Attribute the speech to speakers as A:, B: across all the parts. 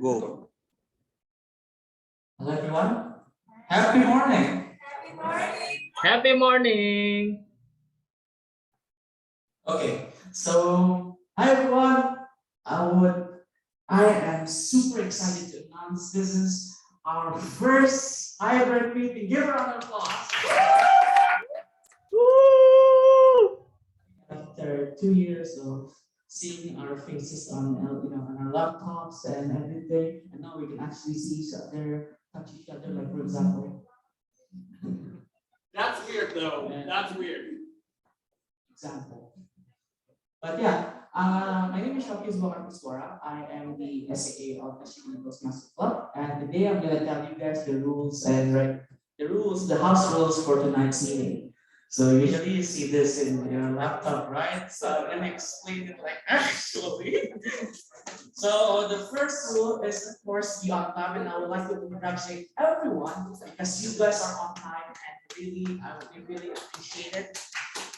A: Go.
B: Hello everyone. Happy morning.
C: Happy morning.
D: Happy morning.
B: Okay, so hi everyone. I am super excited to announce this is our first hybrid meeting. Give a round of applause.
D: Woo!
B: After 2 years of seeing our faces on on our laptops and everything, and now we can actually see each other, touch each other. Like for example,
D: That's weird though. That's weird.
B: example. But yeah, my name is Isyraqi. I am the SAA of SCBD Toastmasters Club, and today I'm gonna tell you guys the rules and the house rules for tonight's meeting. So usually you see this in your laptop, right? So I'm gonna explain it like actually. So the first rule is of course be on time, and I would like to congratulate everyone because you guys are on time and we really appreciate it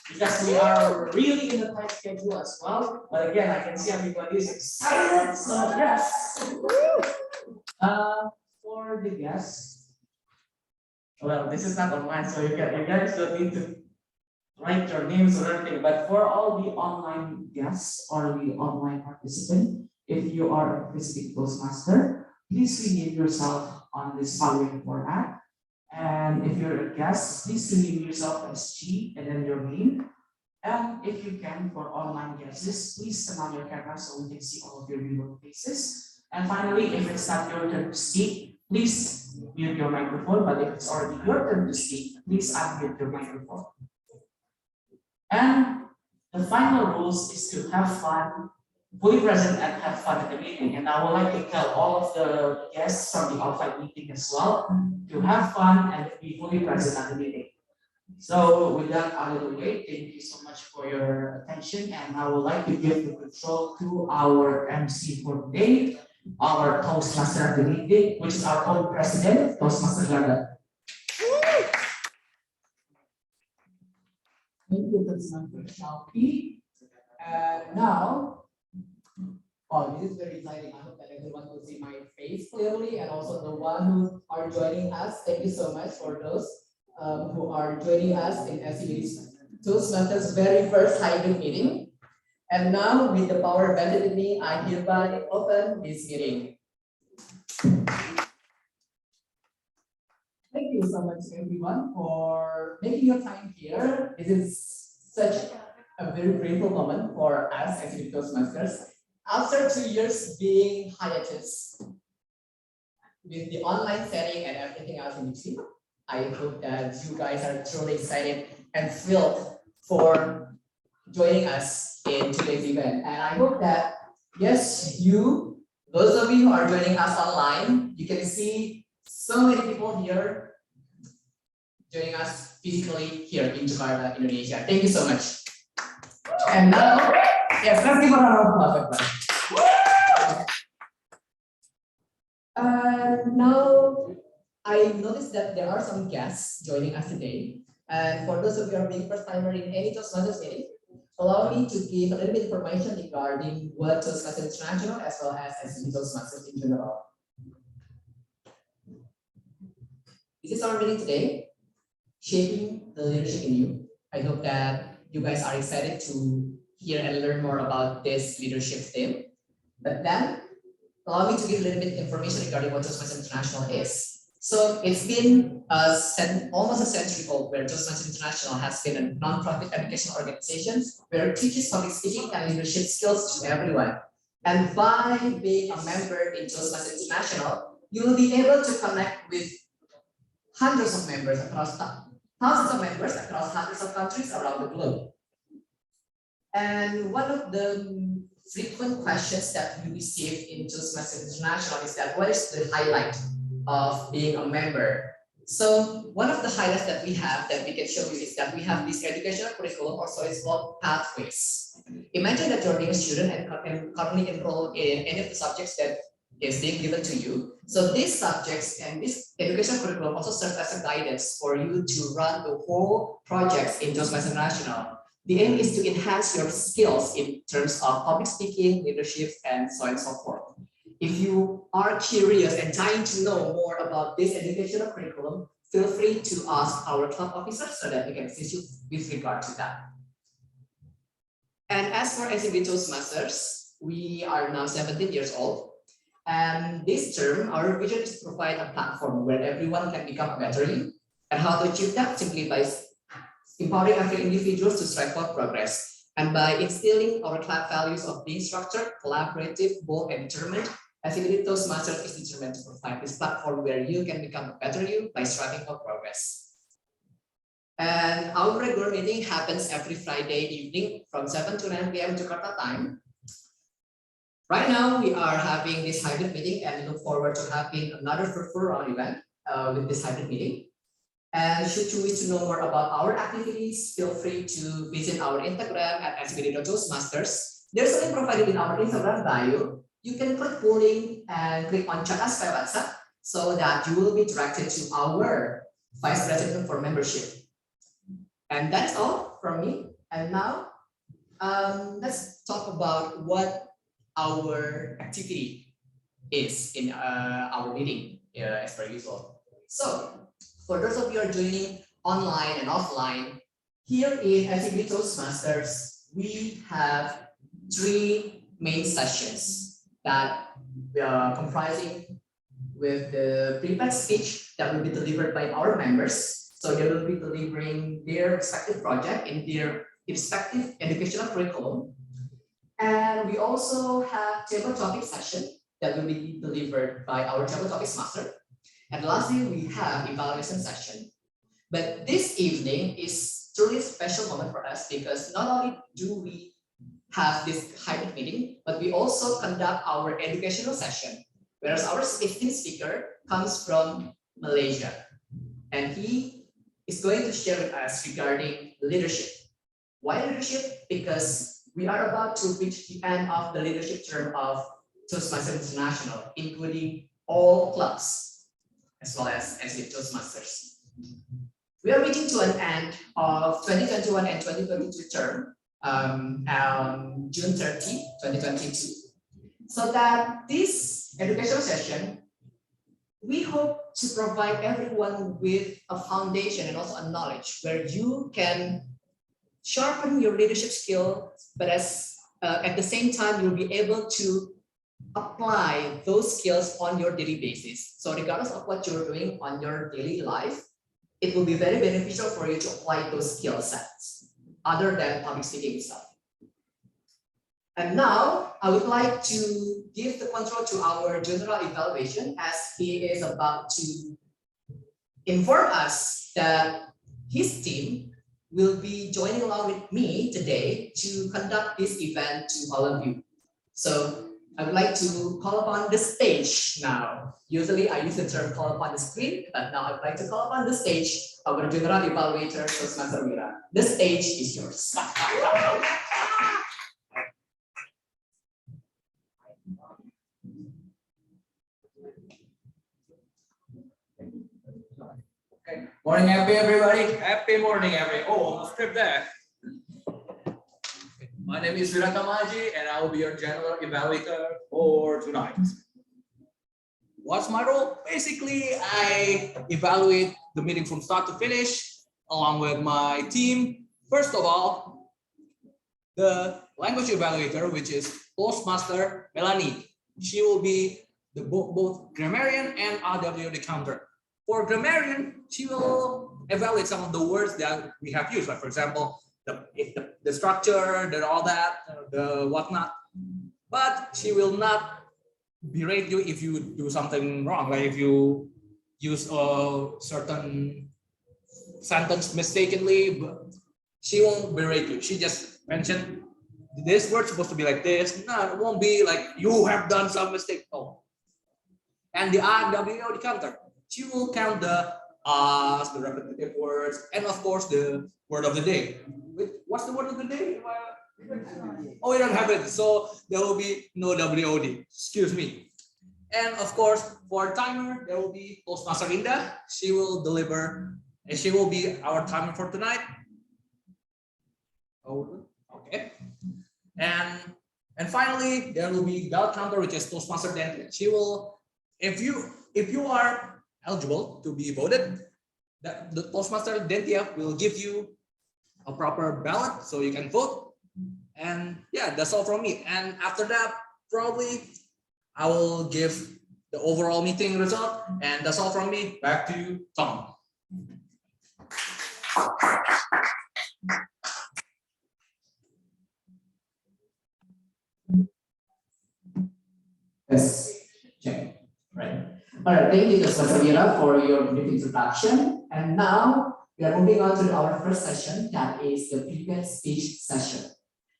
B: because we are really in a tight schedule as well. But again, I can see everybody is excited. So yes. For the guests, well, this is not online, so you guys don't need to write your names or anything. But for all the online guests or the online participant, if you are a visiting Toastmaster, please rename yourself on this following format. And if you're a guest, please rename yourself as G and then your name. And if you can, for online guests, please turn on your camera so we can see all of your beautiful faces. And finally, if it's not your turn to speak, please mute your microphone. But if it's already your turn to speak, please unmute your microphone. And the final rules is to have fun, fully present and have fun at the meeting. And I would like to tell all of the guests from the outside meeting as well to have fun and be fully present at the meeting. So with that out of the way, thank you so much for your attention. And I would like to give the control to our MC for today, our Toastmaster at the meeting, which is our own president, Toastmaster Ganda. Thank you, Toastmaster Shalpi. And now, oh, this is very exciting. I hope that everyone will see my face clearly, and also the one who are joining us. Thank you so much for those who are joining us in SCBD Toastmasters' very first hybrid meeting. And now, with the power vested in me, I hereby open this meeting. Thank you so much, everyone, for making your time here. This is such a very grateful moment for us as SCBD Toastmasters. After 2 years being hiatus with the online setting and everything else in between, I hope that you guys are truly excited and thrilled for joining us in today's event. And I hope that, yes, those of you who are joining us online, you can see so many people here joining us physically here in Jakarta, Indonesia. Thank you so much. And now, yes, let's give a round of applause. Now, I noticed that there are some guests joining us today. And for those of you who are being first timer in any Toastmasters meeting, allow me to give a little bit of information regarding what Toastmasters International as well as SCBD Toastmasters in general. This is our meeting today, shaping the leadership in you. I hope that you guys are excited to hear and learn more about this leadership theme. But then, allow me to give a little bit of information regarding what Toastmasters International is. So it's been almost a century old where Toastmasters International has been a non-profit educational organization where it teaches public speaking and leadership skills to everyone. And by being a member in Toastmasters International, you will be able to connect with hundreds of members across thousands of members across hundreds of countries around the globe. And one of the frequent questions that we receive in Toastmasters International is that what is the highlight of being a member? So one of the highlights that we have that we can show you is that we have this educational curriculum, also it's called pathways. Imagine that you're being a student and currently enrolled in any of the subjects that is being given to you. So these subjects and this educational curriculum also serve as a guidance for you to run the whole projects in Toastmasters International. The aim is to enhance your skills in terms of public speaking, leadership, and so on and so forth. If you are curious and dying to know more about this educational curriculum, feel free to ask our club officer so that we can assist you with regard to that. And as for SCBD Toastmasters, we are now 17 years old. And this term, our vision is to provide a platform where everyone can become a better you. And how to achieve that? Simply by empowering every individual to strive for progress. And by instilling our club values of being structured, collaborative, bold, and determined, SCBD Toastmasters is determined to provide this platform where you can become a better you by striving for progress. And our regular meeting happens every Friday evening from 7 to 9 p.m. Jakarta time. Right now, we are having this hybrid meeting and look forward to having another fruitful round event with this hybrid meeting. And should you wish to know more about our activities, feel free to visit our Instagram at SCBD Toastmasters. There's a link provided in our Instagram bio. You can click polling and click on chat us by WhatsApp so that you will be directed to our Vice President for membership. And that's all from me. And now, let's talk about what our activity is in our meeting as per usual. So, for those of you who are joining online and offline, here in SCBD Toastmasters, we have 3 main sessions that we are comprising with the prepared speech that will be delivered by our members. So they will be delivering their respective project in their respective educational curriculum. And we also have table topic session that will be delivered by our table topics master. And lastly, we have evaluation session. But this evening is truly a special moment for us because not only do we have this hybrid meeting, but we also conduct our educational session, whereas our 15th speaker comes from Malaysia. And he is going to share with us regarding leadership. Why leadership? Because we are about to reach the end of the leadership term of Toastmasters International, including all clubs, as well as SCBD Toastmasters. We are reaching to an end of 2021 and 2022 term on June 30, 2022. So that this educational session, we hope to provide everyone with a foundation and also a knowledge where you can sharpen your leadership skill, but at the same time, you'll be able to apply those skills on your daily basis. So regardless of what you're doing on your daily life, it will be very beneficial for you to apply those skill sets other than public speaking itself. And now I would like to give the control to our general evaluation as he is about to inform us that his team will be joining along with me today to conduct this event to all of you. So I would like to call upon the stage now. Usually I use the term call upon the screen, but now I would like to call upon the stage our general evaluator, Toastmaster Mira. The stage is yours.
A: Morning, happy everybody.
D: Happy morning, everyone. Oh, almost stripped there.
A: My name is Isyraqi and I will be your general evaluator for tonight. What's my role? Basically, I evaluate the meeting from start to finish along with my team. First of all, the language evaluator, which is Toastmaster Melanie. She will be the both grammarian and RWD counter. For grammarian, she will evaluate some of the words that we have used, like for example, the structure, all that, the whatnot. But she will not berate you if you do something wrong, like if you use a certain sentence mistakenly. But she won't berate you. She just mentioned this word's supposed to be like this. No, it won't be like you have done some mistake. No. And the RWD counter, she will count the the repetitive words, and of course the word of the day. What's the word of the day? Oh, we don't have it, so there will be no WOD. Excuse me. And of course, for timer, there will be Toastmaster Linda. She will deliver, and she will be our timer for tonight. Oh, okay. And And finally, there will be bell counter, which is Toastmaster Dentia. She will, if you are eligible to be voted, the Toastmaster Dentia will give you a proper ballot so you can vote. And yeah, that's all from me. And after that, probably I will give the overall meeting result. And that's all from me. Back to you, Tom.
B: Yes, check. Right. All right, thank you, Mr. Mira, for your brief introduction. And now we are moving on to our first session, that is the prepared speech session.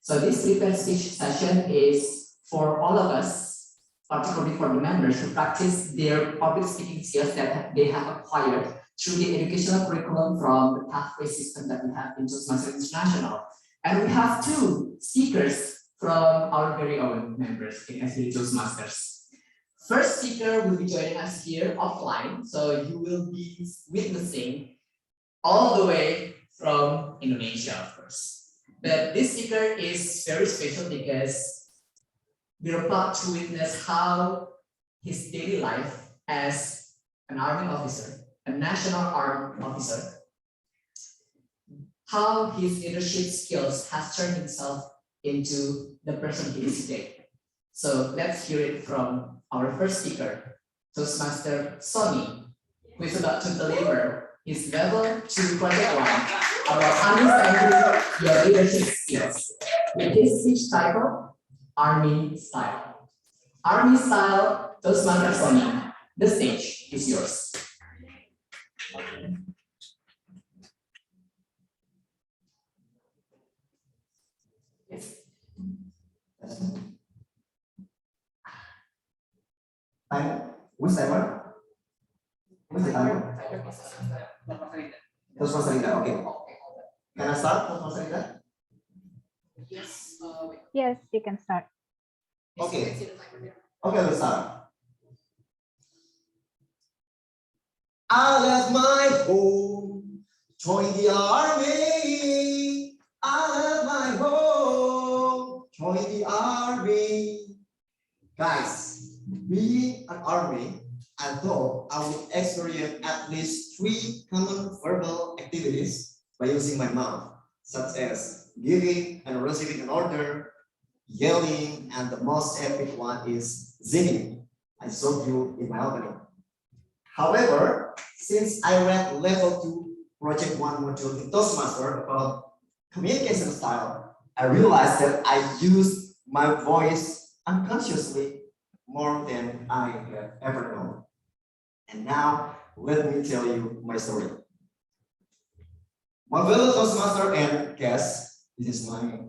B: So this prepared speech session is for all of us, particularly for the members who practice their public speaking skills that they have acquired through the educational curriculum from the pathway system that we have in Toastmasters International. And we have two speakers from our very own members in SCBD Toastmasters. First speaker will be joining us here offline, so you will be witnessing all the way from Indonesia, of course. But this speaker is very special because we're about to witness how his daily life as an army officer, a national armed officer, how his leadership skills has turned himself into the person he is today. So let's hear it from our first speaker, Toastmaster Sony, who is about to deliver his level 2 project 1 about understanding your leadership skills with his speech title, Army Style. Army Style, Toastmaster Sony, the stage is yours.
C: Time, which timer? Which the timer? Toastmaster Rida, okay. Can I start, Toastmaster Rida?
B: Yes.
E: Yes, you can start.
C: Okay. Okay, let's start. I left my home, joined the army. I left my home, joined the army. Guys, being an army, I thought I would experience at least 3 common verbal activities by using my mouth, such as giving and receiving an order, yelling, and the most epic one is singing. I showed you in my opening. However, since I read level 2 project 1 module in Toastmaster about communication style, I realized that I used my voice unconsciously more than I have ever known. And now, let me tell you my story. My fellow Toastmaster and guests, this is my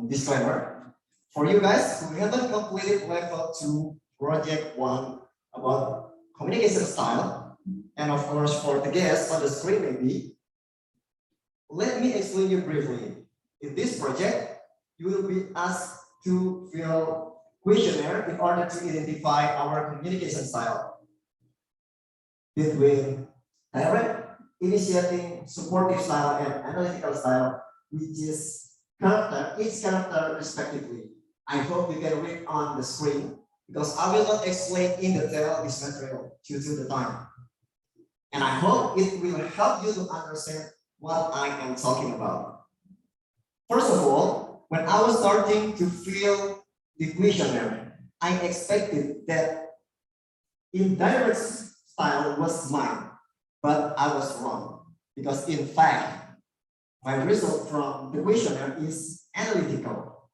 C: disclaimer. For you guys who haven't completed level 2 project 1 about communication style, and of course for the guests on the screen maybe, let me explain you briefly. In this project, you will be asked to fill questionnaire in order to identify our communication style between direct, initiating, supportive style, and analytical style, which is each character respectively. I hope you can read on the screen because I will not explain in detail this material due to the time. And I hope it will help you to understand what I am talking about. First of all, when I was starting to fill the questionnaire, I expected that indirect style was mine, but I was wrong because in fact, my result from the questionnaire is analytical.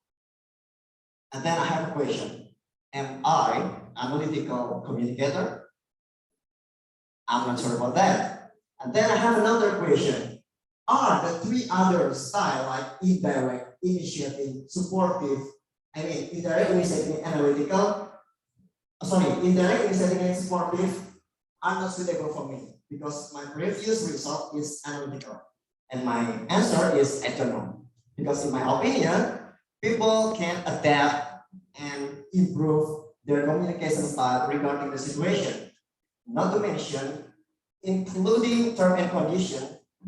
C: And then I have a question. Am I analytical communicator? I'm not sure about that. And then I have another question. Are the 3 other styles like indirect, initiating, supportive, indirect, initiating, analytical, indirect, initiating, and supportive are not suitable for me because my previous result is analytical. And my answer is I don't know. Because in my opinion, people can adapt and improve their communication style regarding the situation. Not to mention, including term and condition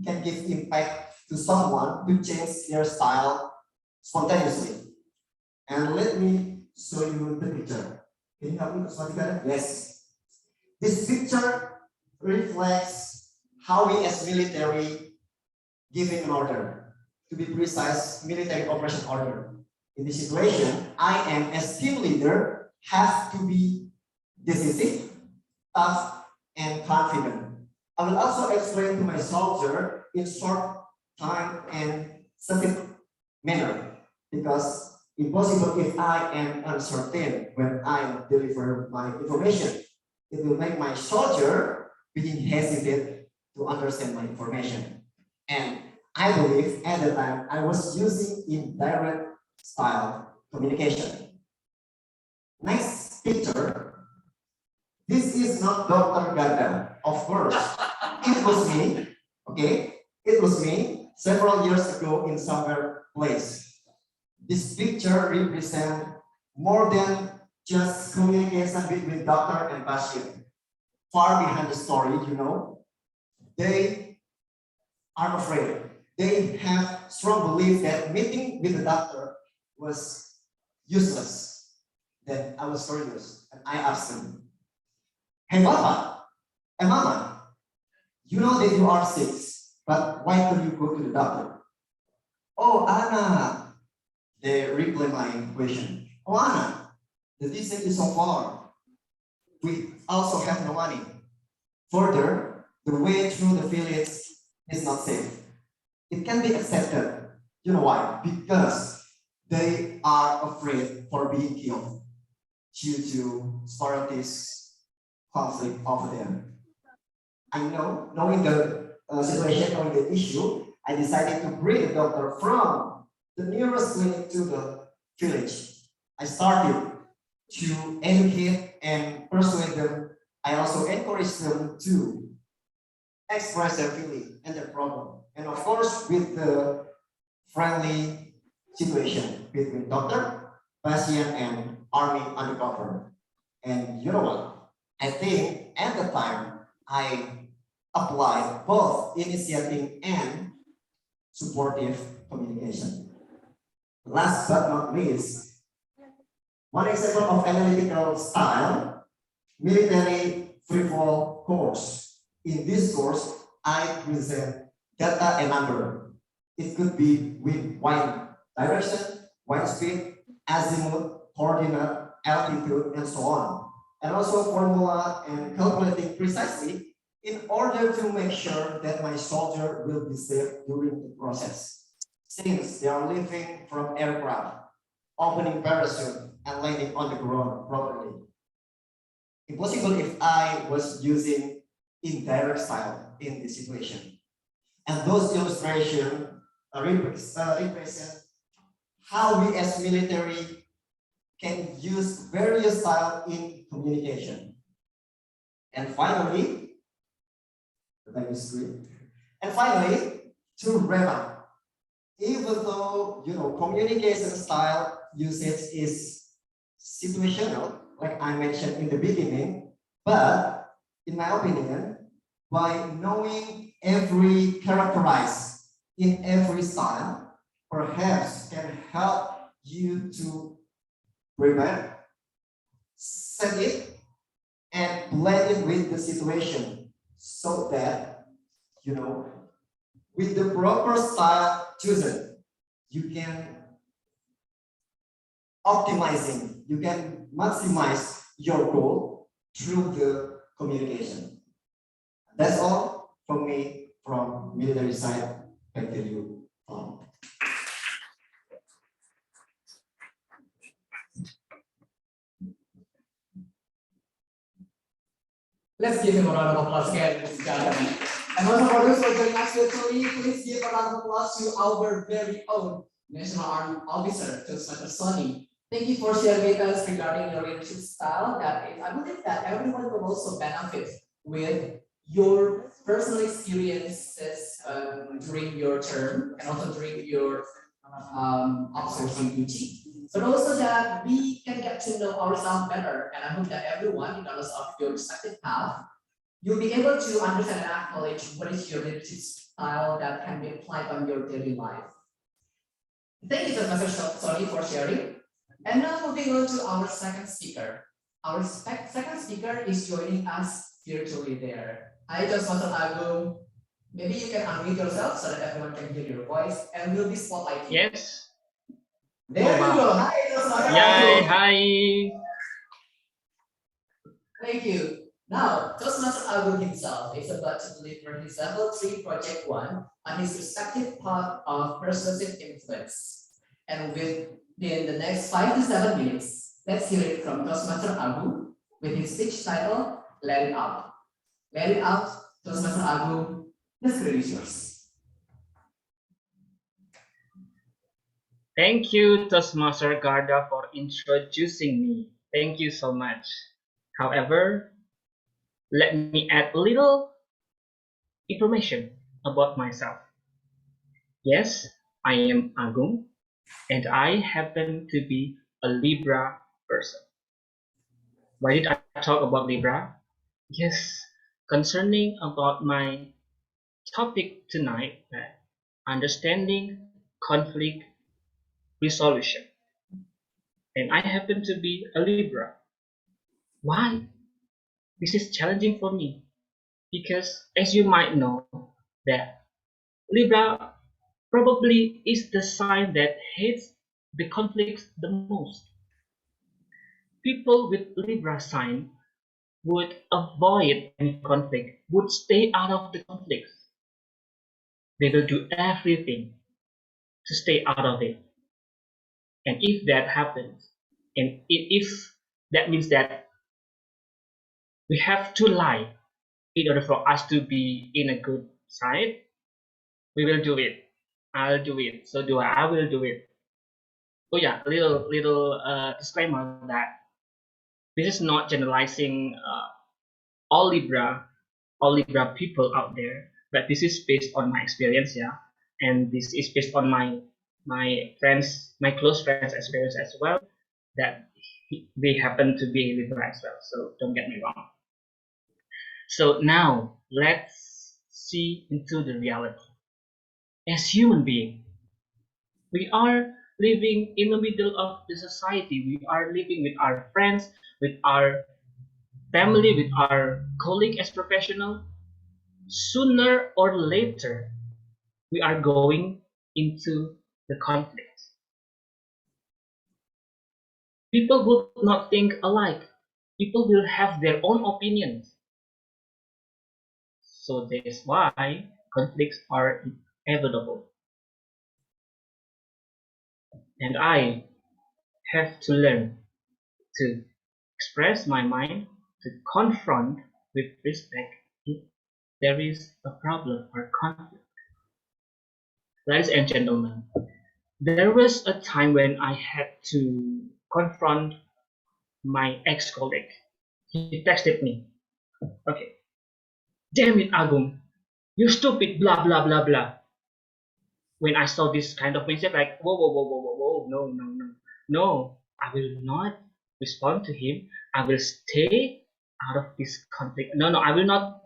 C: can give impact to someone to change their style spontaneously. And let me show you the picture. Can you help me, Kusmatika? Yes. This picture reflects how we as military giving an order. To be precise, military operation order. In this situation, I am as team leader have to be decisive, tough, and confident. I will also explain to my soldier in short time and succinct manner, because impossible if I am uncertain when I deliver my information. It will make my soldier begin hesitate to understand my information. And I believe at the time I was using indirect style communication. Next picture. This is not Dr. Ganda, of course. It was me, okay? It was me several years ago in somewhere place. This picture represents more than just communication between doctor and patient. Far behind the story, they are afraid. They have strong belief that meeting with the doctor was useless. Then I was curious and I asked him, "Hey Papa, hey Mama, you know that you are sick, but why don't you go to the doctor?" "Oh, Anna," they reply my question. "Oh, Anna, the distance is so far. We also have no money. Further, the way through the village is not safe. It can be accepted. You know why? Because they are afraid for being killed due to separatist conflict over there." I know, knowing the situation, knowing the issue, I decided to bring the doctor from the nearest clinic to the village. I started to educate and persuade them. I also encouraged them to express their feeling and their problem. And of course, with the friendly situation between doctor, patient, and army undercover. And you know what? I think at the time, I applied both initiating and supportive communication. Last but not least, one example of analytical style, military free-fall course. In this course, I present data and number. It could be with wind direction, wind speed, azimuth, coordinate, altitude, and so on. And also formula and calculating precisely in order to make sure that my soldier will be safe during the process. Since they are leaving from aircraft, opening parachute, and landing on the ground properly. Impossible if I was using indirect style in this situation. And those illustrations represent how we as military can use various styles in communication. And finally, the time is great. And finally, to wrap up, even though communication style usage is situational, like I mentioned in the beginning, but in my opinion, by knowing every characterized in every style, perhaps can help you to prepare, set it, and blend it with the situation, so that with the proper style chosen, you can maximize your goal through the communication. That's all from me from military side. Back to you, Tom.
B: Let's give him a round of applause again, ladies and gentlemen. And also for those who are joining us virtually, please give a round of applause to our very own National Army officer, Toastmasters Sony. Thank you for sharing with us regarding your leadership style. I believe that everyone will also benefit with your personal experiences during your term and also during your outsourcing duty. But also that we can get to know ourselves better. And I hope that everyone, regardless of your respective path, you'll be able to understand and acknowledge what is your leadership style that can be applied on your daily life. Thank you so much, Sony, for sharing. And now moving on to our second speaker. Our second speaker is joining us virtually there. Hi, Toastmaster Agung. Maybe you can unmute yourself so that everyone can hear your voice and we'll be spotlighting.
F: Yes.
B: There
F: Oh,
B: you
F: wow.
B: go. Hi, Toastmaster
F: Yay,
B: Agung.
F: hi.
B: Thank you. Now, Toastmaster Agung himself is about to deliver his level 3 project 1 on his respective part of persuasive influence. And within the next 5 to 7 minutes, let's hear it from Toastmaster Agung with his speech title, Let It Out. Let It Out, Toastmaster Agung, the screen is yours.
F: Thank you, Toastmaster Garda, for introducing me. Thank you so much. However, let me add a little information about myself. Yes, I am Agung, and I happen to be a Libra person. Why did I talk about Libra? Yes, concerning about my topic tonight, understanding conflict resolution. And I happen to be a Libra. Why? This is challenging for me because, as you might know, that Libra probably is the sign that hates the conflicts the most. People with Libra sign would avoid any conflict, would stay out of the conflicts. They will do everything to stay out of it. And if that happens, and if that means that we have to lie in order for us to be in a good side, we will do it. I'll do it. So do I will do it. Oh yeah, a little disclaimer that this is not generalizing all Libra people out there, but this is based on my experience, yeah, and this is based on my friends, my close friends' experience as well. That they happen to be Libra as well. So don't get me wrong. So now let's see into the reality. As human beings, we are living in the middle of the society. We are living with our friends, with our family, with our colleague as professional. Sooner or later, we are going into the conflict. People will not think alike. People will have their own opinions. So that's why conflicts are inevitable. And I have to learn to express my mind, to confront with respect if there is a problem or conflict. Ladies and gentlemen, there was a time when I had to confront my ex-colleague. He texted me, okay, damn it, Agung, you stupid, blah, blah, blah, blah. When I saw this kind of message, like, whoa, whoa, whoa, whoa, whoa, whoa, no, no, no, no, I will not respond to him. I will stay out of this conflict. No, no, I will not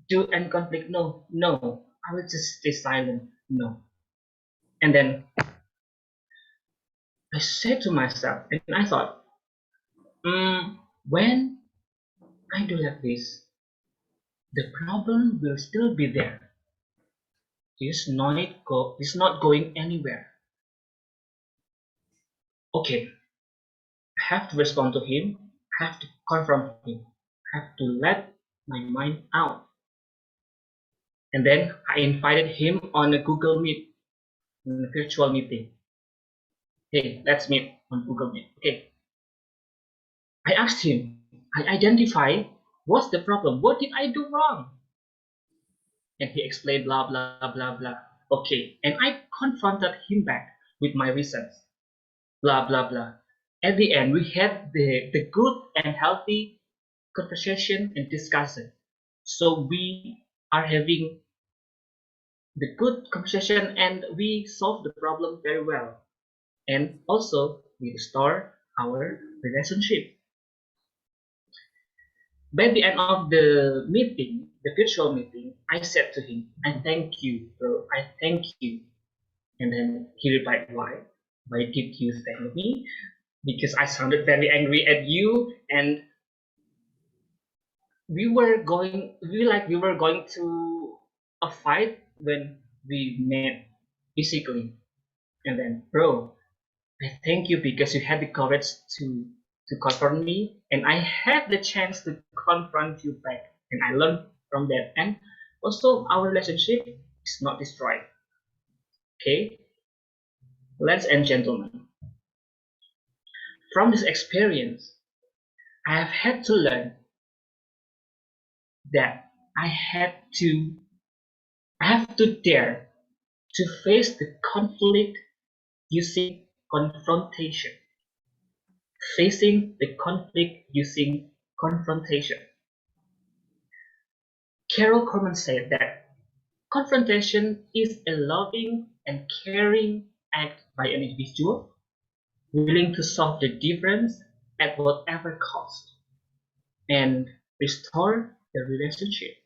F: do any conflict. No, no, I will just stay silent. No. And then I said to myself, and I thought, when I do like this, the problem will still be there. It's not going anywhere. Okay, I have to respond to him. I have to confront him. I have to let my mind out. And then I invited him on a Google Meet, a virtual meeting. Hey, let's meet on Google Meet. Okay. I asked him, I identify what's the problem? What did I do wrong? And he explained blah, blah, blah, blah. Okay. And I confronted him back with my reasons. Blah, blah, blah. At the end, we had the good and healthy conversation and discussion. So we are having the good conversation and we solve the problem very well. And also we restore our relationship. By the end of the meeting, the virtual meeting, I said to him, I thank you, bro. I thank you. And then he replied, why? Why did you thank me? because I sounded very angry at you, and we were going to a fight when we met physically. And then, bro, I thank you because you had the courage to confront me, and I had the chance to confront you back, and I learned from that. And also, our relationship is not destroyed. Okay, ladies and gentlemen, from this experience, I have had to learn that I have to dare to face the conflict using confrontation. Facing the conflict using confrontation. Carol Corman said that confrontation is a loving and caring act by an individual willing to solve the difference at whatever cost and restore the relationship.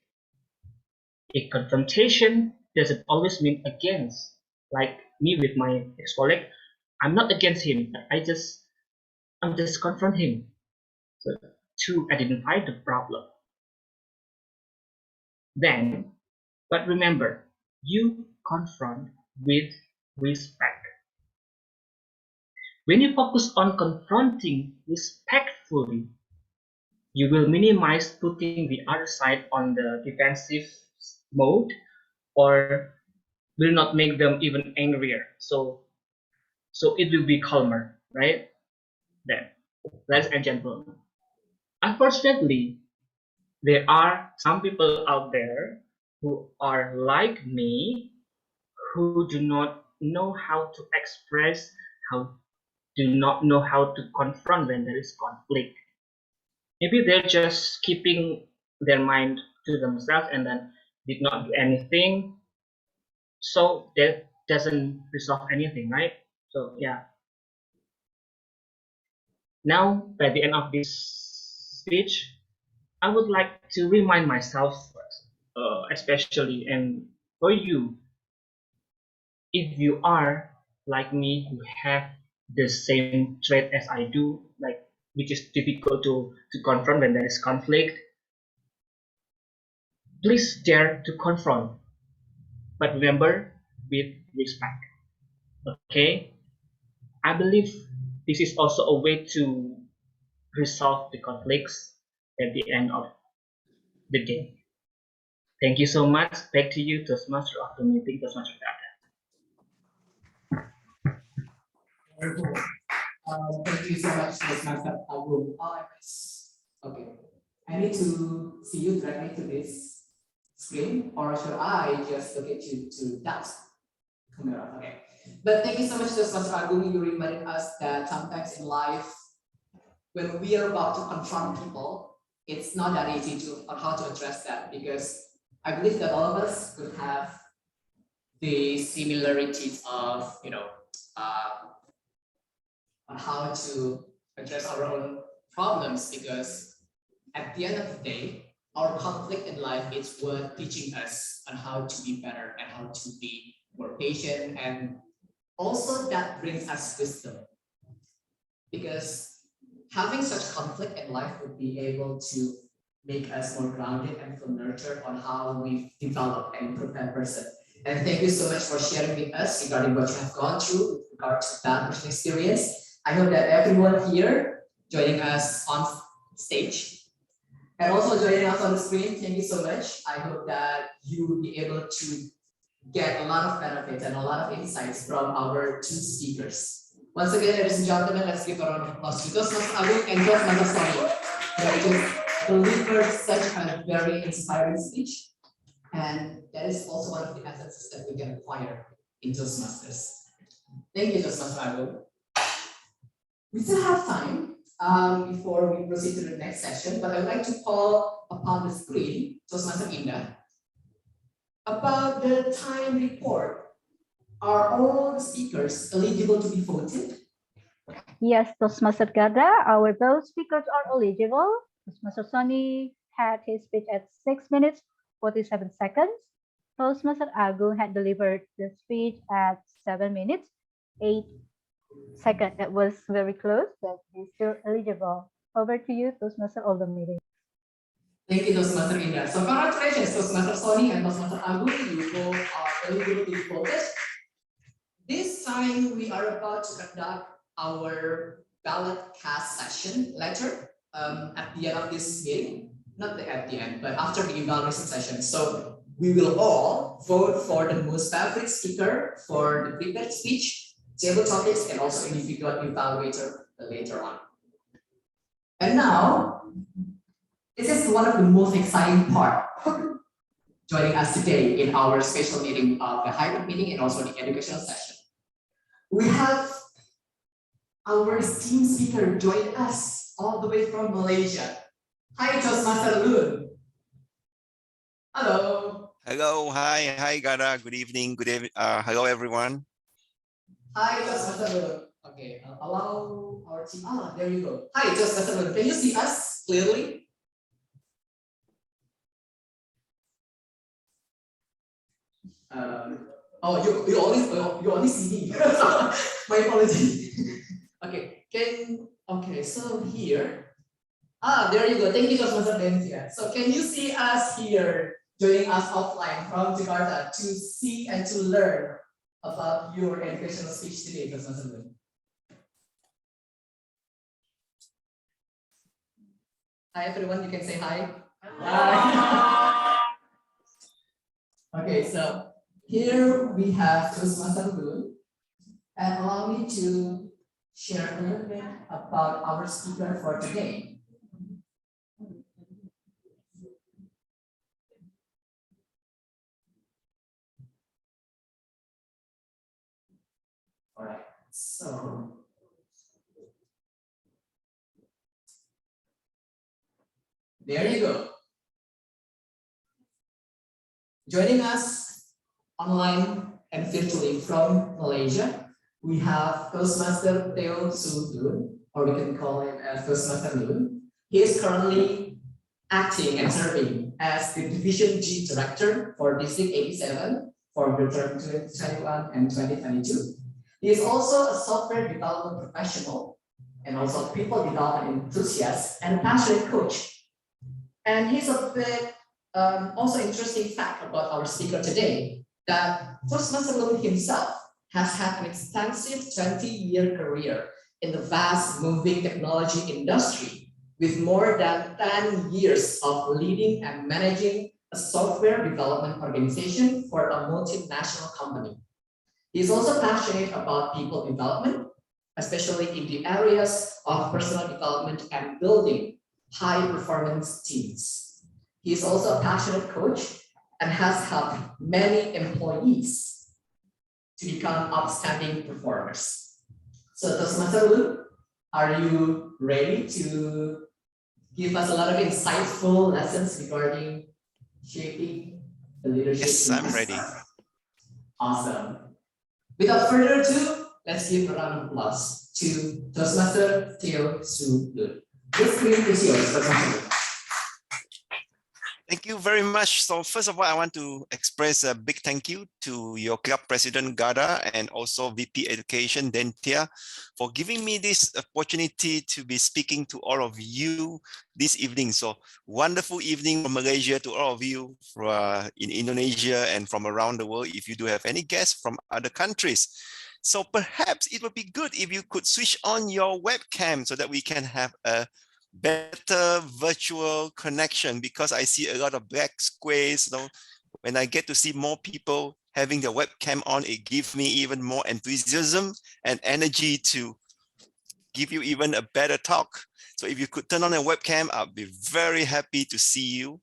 F: A confrontation doesn't always mean against, like me with my ex-colleague. I'm not against him. I'm just confront him to identify the problem. Then, but remember, you confront with respect. When you focus on confronting respectfully, you will minimize putting the other side on the defensive mode, or will not make them even angrier. So it will be calmer, right? Then, ladies and gentlemen, unfortunately, there are some people out there who are like me, who do not know how to express, how do not know how to confront when there is conflict. Maybe they're just keeping their mind to themselves and then did not do anything. So that doesn't resolve anything, right? So yeah. Now, by the end of this speech, I would like to remind myself, especially, and for you, if you are like me, you have the same trait as I do, like which is difficult to confront when there is conflict, please dare to confront, but remember, with respect. Okay? I believe this is also a way to resolve the conflicts at the end of the day. Thank you so much. Back to you, Toastmaster of the meeting, Toastmaster Data.
B: Very cool. Thank you so much, Toastmaster Agung. Okay. I need to see you directly to this screen, or should I just look at you to that camera? Okay. But thank you so much, Toastmaster Agung. You reminded us that sometimes in life, when we are about to confront people, it's not that easy on how to address that, because I believe that all of us could have the similarities of, on how to address our own problems, because at the end of the day, our conflict in life is worth teaching us on how to be better and how to be more patient, and also that brings us wisdom, because having such conflict in life would be able to make us more grounded and feel nurtured on how we develop and improve that person. And thank you so much for sharing with us regarding what you have gone through with regard to that personal experience. I hope that everyone here joining us on stage and also joining us on the screen, thank you so much. I hope that you will be able to get a lot of benefits and a lot of insights from our two speakers. Once again, ladies and gentlemen, let's give a round of applause to Toastmaster Agung and Toastmaster Sony. They just delivered such a very inspiring speech. And that is also one of the essences that we can acquire in Toastmasters. Thank you, Toastmaster Agung. We still have time before we proceed to the next session, but I would like to call upon the screen Toastmaster Indah about the time report. Are all the speakers eligible to be voted?
E: Yes, Toastmaster Gada, our both speakers are eligible. Toastmaster Sony had his speech at 6 minutes, 47 seconds. Toastmaster Agung had delivered the speech at 7 minutes, 8 Second, that was very close, but he's still eligible. Over to you, Toastmaster of the meeting.
B: Thank you, Toastmaster Indra. So congratulations, Toastmaster Sony and Toastmaster Agung. You both are eligible to be voted. This time we are about to conduct our ballot cast session later at the end of this meeting. Not at the end, but after the evaluation session. So we will all vote for the most favorite speaker for the prepared speech, table topics, and also individual evaluator later on. And now, this is one of the most exciting part joining us today in our special meeting of the hybrid meeting and also the educational session. We have our esteemed speaker join us all the way from Malaysia. Hi, Toastmaster Loon. Hello.
G: Hello, hi, Gara. Good evening. Hello, everyone.
B: Hi, Toastmaster Loon. Okay, allow our team. There you go. Hi, Toastmaster Loon. Can you see us clearly? You only see me. My apologies. Okay, so here. There you go. Thank you, Toastmaster Densia. So can you see us here, joining us offline from Jakarta to see and to learn about your educational speech today, Toastmaster Loon? Hi, everyone. You can say hi. Hi. Okay, so here we have Toastmaster Loon, and allow me to share a little bit about our speaker for today. All right, so there you go. Joining us online and virtually from Malaysia, we have Toastmaster Theo Su Loon, or we can call him as Toastmaster Loon. He is currently acting and serving as the Division G Director for District 87 for the term 2021 and 2022. He is also a software development professional and also a people development enthusiast and a passionate coach. And he's a bit also interesting fact about our speaker today, that Toastmaster Loon himself has had an extensive 20-year career in the vast moving technology industry with more than 10 years of leading and managing a software development organization for a multinational company. He is also passionate about people development, especially in the areas of personal development and building high performance teams. He is also a passionate coach and has helped many employees to become outstanding performers. So Toastmaster Loon, are you ready to give us a lot of insightful lessons regarding shaping the leadership?
G: Yes, I'm ready.
B: Awesome. Without further ado, let's give a round of applause to Toastmaster Theo Su Loon. This screen is yours, Toastmaster Loon.
G: Thank you very much. So first of all, I want to express a big thank you to your club president, Gada, and also VP Education, Dentia, for giving me this opportunity to be speaking to all of you this evening. So wonderful evening from Malaysia to all of you in Indonesia and from around the world, if you do have any guests from other countries. So perhaps it would be good if you could switch on your webcam so that we can have a better virtual connection, because I see a lot of black squares. When I get to see more people having the webcam on, it gives me even more enthusiasm and energy to give you even a better talk. So if you could turn on a webcam, I'll be very happy to see you.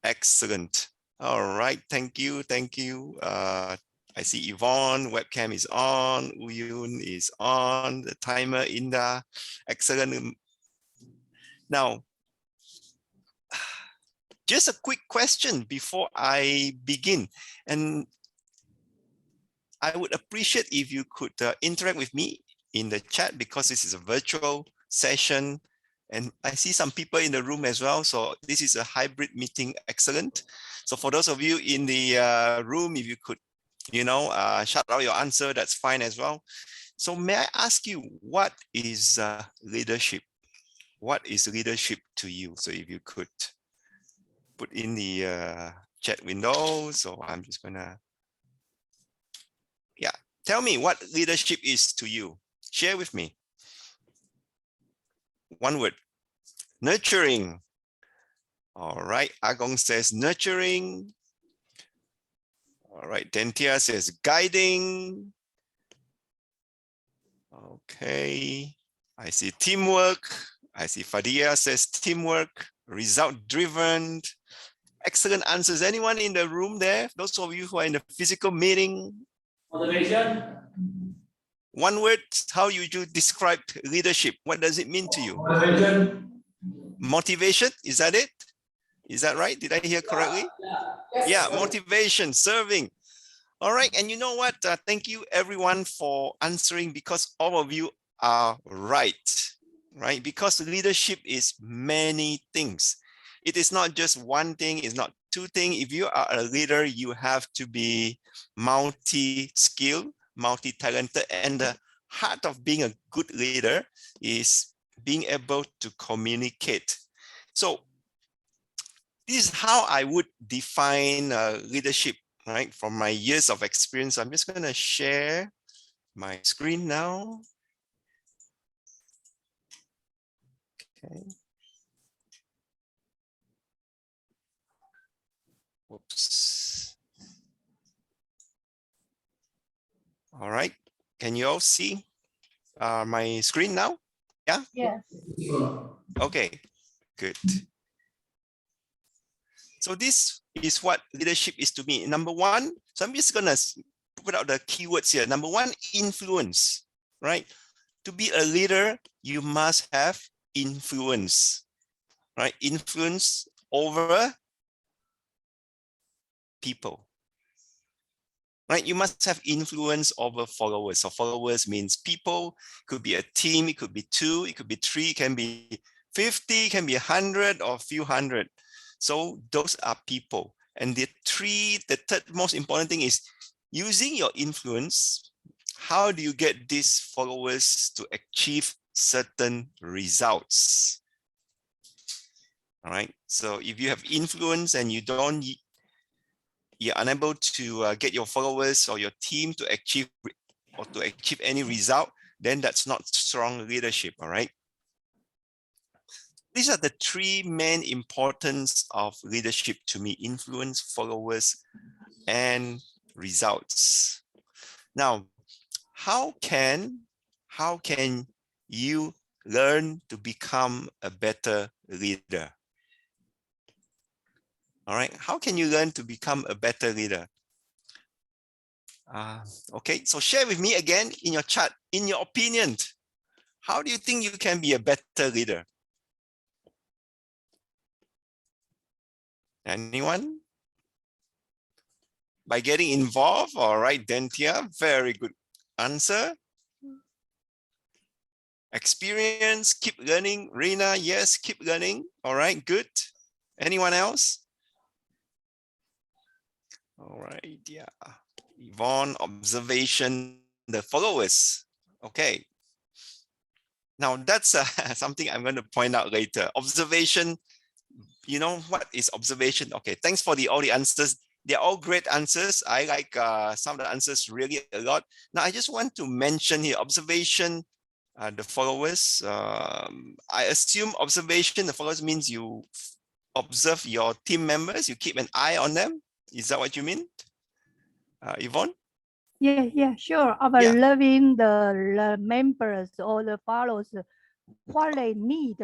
G: Excellent. All right, thank you. I see Yvonne, webcam is on, Uyun is on, the timer, Inda, excellent. Now, just a quick question before I begin, and I would appreciate if you could interact with me in the chat, because this is a virtual session and I see some people in the room as well. So this is a hybrid meeting, excellent. So for those of you in the room, if you could, shout out your answer, that's fine as well. So may I ask you, what is leadership? What is leadership to you? So if you could put in the chat window. So I'm just gonna, yeah, tell me what leadership is to you. Share with me. One word, nurturing. All right, Agung says nurturing. All right, Dentia says guiding. Okay, I see teamwork. I see Fadia says teamwork, result driven. Excellent answers. Anyone in the room there? Those of you who are in the physical meeting?
D: Motivation.
G: One word, how you describe leadership? What does it mean to you?
D: Motivation.
G: Motivation, is that it? Is that right? Did I hear correctly? Yeah, motivation, serving. All right, and you know what? Thank you everyone for answering, because all of you are right? Because leadership is many things. It is not just one thing, it's not two things. If you are a leader, you have to be multi-skilled, multi-talented, and the heart of being a good leader is being able to communicate. So this is how I would define leadership, right? From my years of experience. I'm just gonna share my screen now. Okay. Whoops. All right. Can you all see my screen now? Yeah?
E: Yes.
G: Okay, good. So this is what leadership is to me. Number one, so I'm just gonna put out the keywords here. Number one, influence, right? To be a leader, you must have influence, right? Influence over people, right? You must have influence over followers. So followers means people, could be a team, it could be two, it could be three, it can be 50, can be 100 or a few hundred. So those are people. And the third most important thing is using your influence. How do you get these followers to achieve certain results? All right. So if you have influence and you're unable to get your followers or your team to achieve any result, then that's not strong leadership. All right. These are the three main importance of leadership to me: influence, followers, and results. Now, how can you learn to become a better leader? All right, how can you learn to become a better leader? Okay, so share with me again in your chat, in your opinion, how do you think you can be a better leader? Anyone? By getting involved. All right, Dentia, very good answer. Experience, keep learning. Rina, yes, keep learning. All right, good. Anyone else? All right, yeah. Yvonne, observation, the followers. Okay. Now that's something I'm going to point out later. Observation, you know what is observation? Okay, thanks for all the answers. They're all great answers. I like some of the answers really a lot. Now I just want to mention here, observation, the followers. I assume observation, the followers means you observe your team members, you keep an eye on them. Is that what you mean? Yvonne?
E: Yeah, sure. Observing the members or the followers, what they need,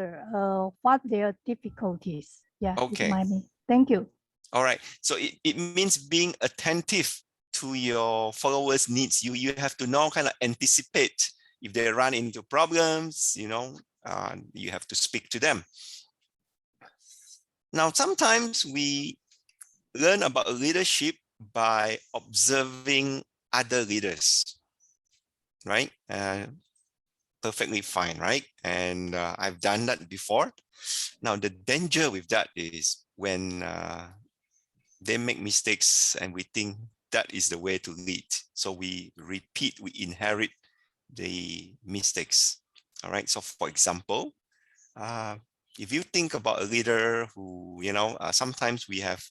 E: what their difficulties. Yeah,
G: Okay.
E: it's my mean. Thank you.
G: All right. So it means being attentive to your followers' needs. You have to now kind of anticipate if they run into problems, you know, you have to speak to them. Now, sometimes we learn about leadership by observing other leaders, right? Perfectly fine, right? And I've done that before. Now, the danger with that is when they make mistakes and we think that is the way to lead. So we repeat, we inherit the mistakes. All right. So for example, if you think about a leader who, sometimes we have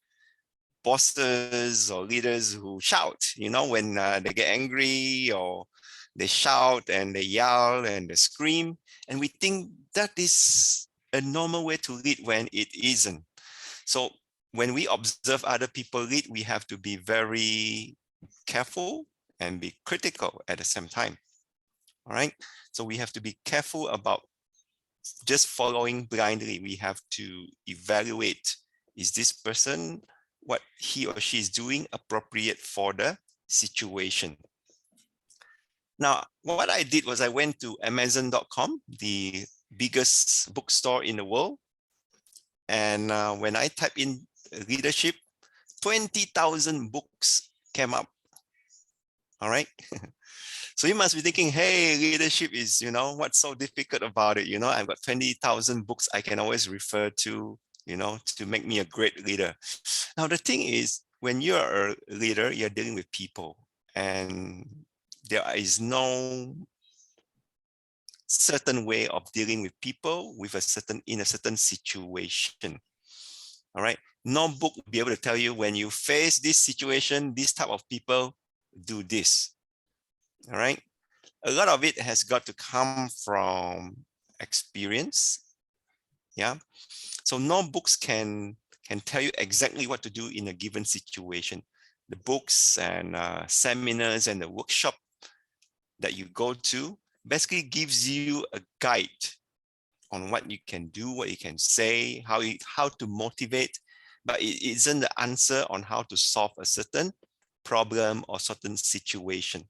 G: bosses or leaders who shout, when they get angry, or they shout and they yell and they scream. And we think that is a normal way to lead when it isn't. So when we observe other people lead, we have to be very careful and be critical at the same time. All right. So we have to be careful about just following blindly. We have to evaluate, is this person, what he or she is doing, appropriate for the situation? Now, what I did was I went to Amazon.com, the biggest bookstore in the world. And when I type in leadership, 20,000 books came up. All right. So you must be thinking, hey, leadership is, what's so difficult about it? I've got 20,000 books I can always refer to, to make me a great leader. Now, the thing is, when you're a leader, you're dealing with people, and there is no certain way of dealing with people in a certain situation. All right. No book will be able to tell you, when you face this situation, this type of people, do this. All right. A lot of it has got to come from experience. Yeah. So no books can tell you exactly what to do in a given situation. The books and seminars and the workshop that you go to basically gives you a guide on what you can do, what you can say, how to motivate, but it isn't the answer on how to solve a certain problem or certain situation.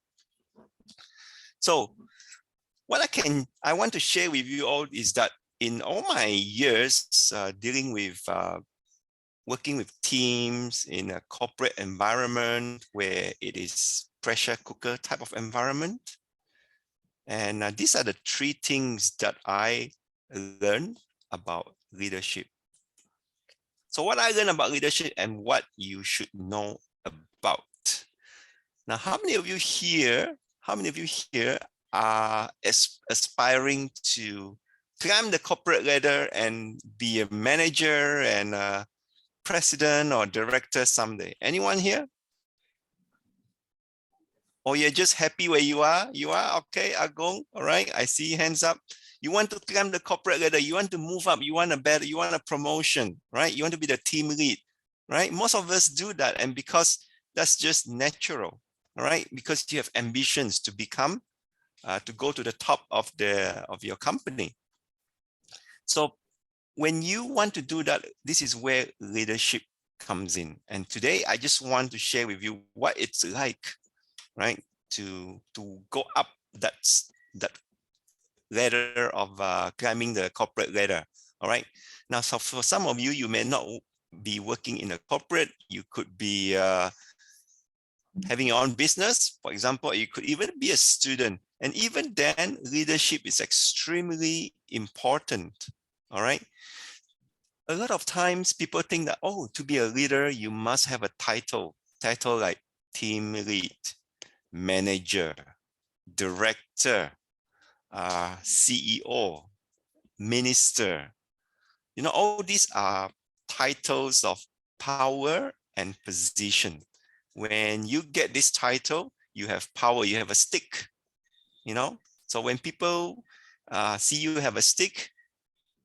G: So what I want to share with you all is that in all my years dealing with working with teams in a corporate environment where it is pressure cooker type of environment, and these are the three things that I learned about leadership. So what I learned about leadership and what you should know about. Now, how many of you here are aspiring to climb the corporate ladder and be a manager and a president or director someday? Anyone here? Or you're just happy where you are? You are? Okay, Agung. All right, I see hands up. You want to climb the corporate ladder, you want to move up, you want a promotion, right? You want to be the team lead, right? Most of us do that, and because that's just natural, all right? Because you have ambitions to become, to go to the top of your company. So when you want to do that, this is where leadership comes in. And today, I just want to share with you what it's like, right? To go up that ladder of climbing the corporate ladder. All right. Now, so for some of you, you may not be working in a corporate. You could be having your own business. For example, you could even be a student. And even then, leadership is extremely important. All right. A lot of times people think that, oh, to be a leader, you must have a title like team lead, manager, director, CEO, minister. All these are titles of power and position. When you get this title, you have power, you have a stick, So when people see you have a stick,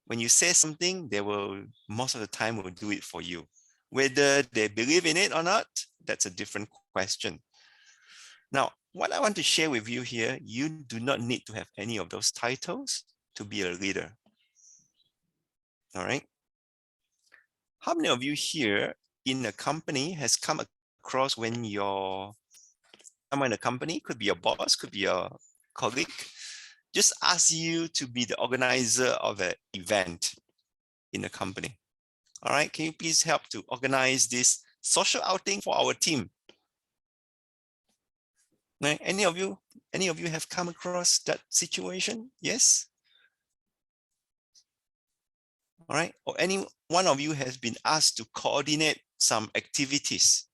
G: when you say something, they will, most of the time, will do it for you. Whether they believe in it or not, that's a different question. Now, what I want to share with you here, you do not need to have any of those titles to be a leader. All right. How many of you here in a company has come across when someone in a company, could be your boss, could be your colleague, just ask you to be the organizer of an event in a company? All right. Can you please help to organize this social outing for our team? Right? Any of you have come across that situation? Yes. All right. Or any one of you has been asked to coordinate some activities?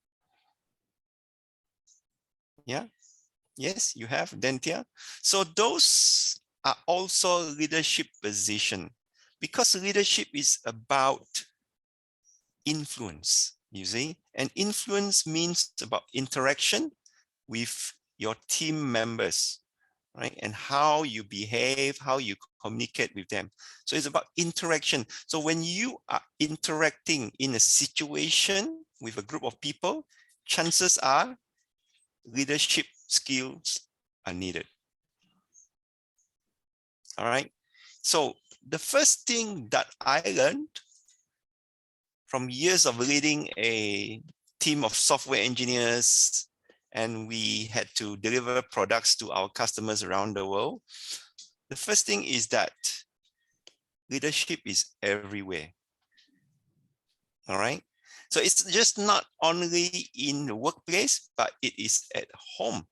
G: Yeah. Yes, you have, Dentia. So those are also leadership position, because leadership is about influence, you see, and influence means about interaction with your team members, right? And how you behave, how you communicate with them. So it's about interaction. So when you are interacting in a situation with a group of people, chances are leadership skills are needed. All right. So the first thing that I learned from years of leading a team of software engineers, and we had to deliver products to our customers around the world. The first thing is that leadership is everywhere. All right. So it's just not only in the workplace, but it is at home.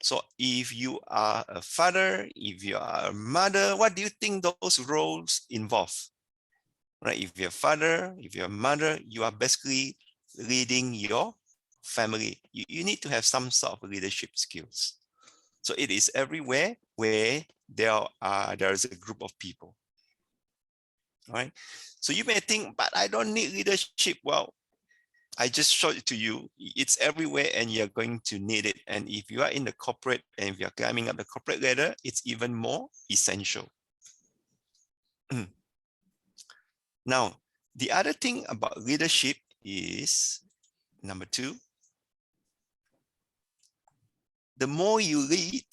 G: So if you are a father, if you are a mother, what do you think those roles involve? Right? If you're a father, if you're a mother, you are basically leading your family. You need to have some sort of leadership skills. So it is everywhere where there is a group of people. All right. So you may think, but I don't need leadership. Well, I just showed it to you. It's everywhere and you're going to need it. And if you are in the corporate and if you're climbing up the corporate ladder, it's even more essential. Now, the other thing about leadership is, number 2, the more you lead,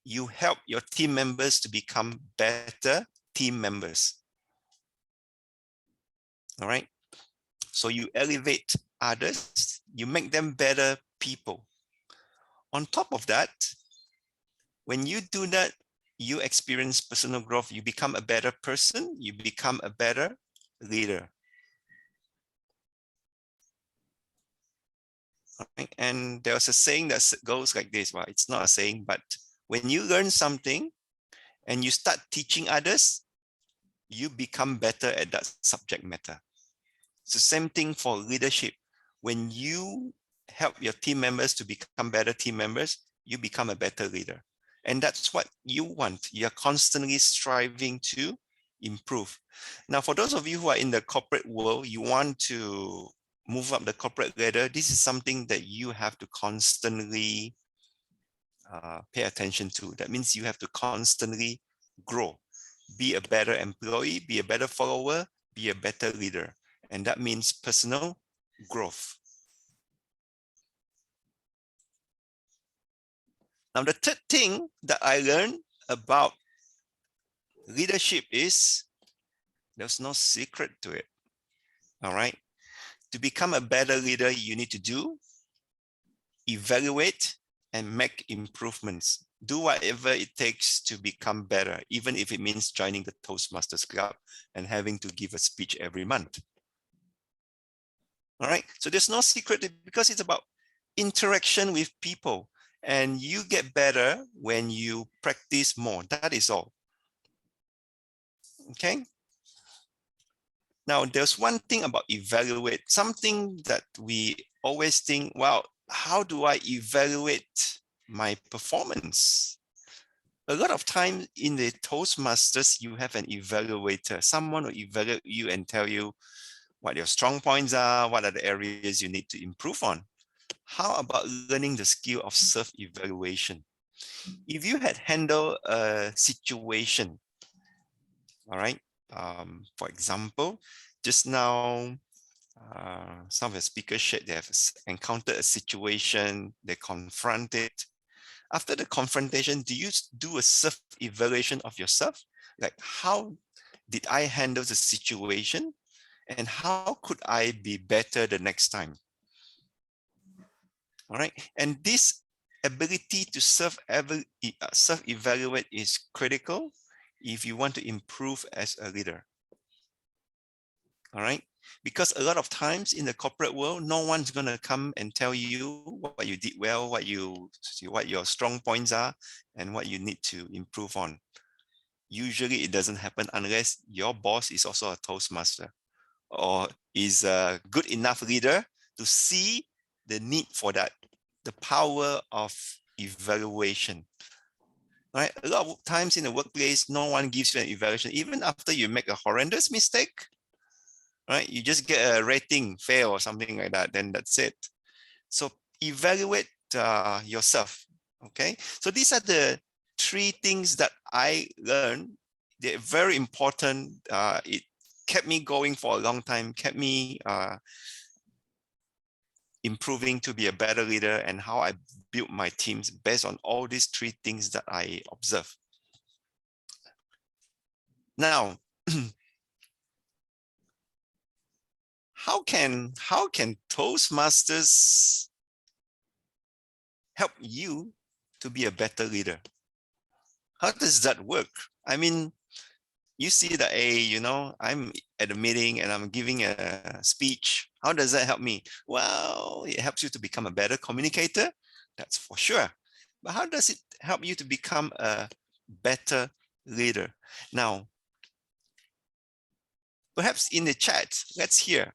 G: you help your team members to become better team members. All right. So you elevate others, you make them better people. On top of that, when you do that, you experience personal growth. You become a better person, you become a better leader. Right? And there's a saying that goes like this. Well, it's not a saying, but when you learn something and you start teaching others, you become better at that subject matter. It's the same thing for leadership. When you help your team members to become better team members, you become a better leader. And that's what you want. You're constantly striving to improve. Now, for those of you who are in the corporate world, you want to move up the corporate ladder. This is something that you have to constantly pay attention to. That means you have to constantly grow. Be a better employee, be a better follower, be a better leader. And that means personal growth. Now, the third thing that I learned about leadership is there's no secret to it. All right. To become a better leader, you need to do, evaluate, and make improvements. Do whatever it takes to become better, even if it means joining the Toastmasters Club and having to give a speech every month. All right. So there's no secret because it's about interaction with people, and you get better when you practice more. That is all. Okay. Now, there's one thing about evaluate, something that we always think, well, how do I evaluate my performance? A lot of time in the Toastmasters, you have an evaluator, someone will evaluate you and tell you what your strong points are, what are the areas you need to improve on. How about learning the skill of self-evaluation? If you had handled a situation, all right, for example, just now, some of the speakers shared they have encountered a situation, they confront it. After the confrontation, do you do a self-evaluation of yourself? Like, how did I handle the situation? And how could I be better the next time? All right. And this ability to self-evaluate is critical if you want to improve as a leader. All right. Because a lot of times in the corporate world, no one's going to come and tell you what you did well, what your strong points are, and what you need to improve on. Usually it doesn't happen unless your boss is also a Toastmaster or is a good enough leader to see the need for that, the power of evaluation. Right? A lot of times in the workplace, no one gives you an evaluation. Even after you make a horrendous mistake, right? You just get a rating, fail or something like that, then that's it. So evaluate yourself, okay? So these are the 3 things that I learned. They're very important. It kept me going for a long time, kept me improving to be a better leader, and how I built my teams based on all these 3 things that I observe. Now, how can Toastmasters help you to be a better leader? How does that work? I mean, you see that, you know, I'm at a meeting and I'm giving a speech. How does that help me? Well, it helps you to become a better communicator. That's for sure. But how does it help you to become a better leader? Now, perhaps in the chat, let's hear,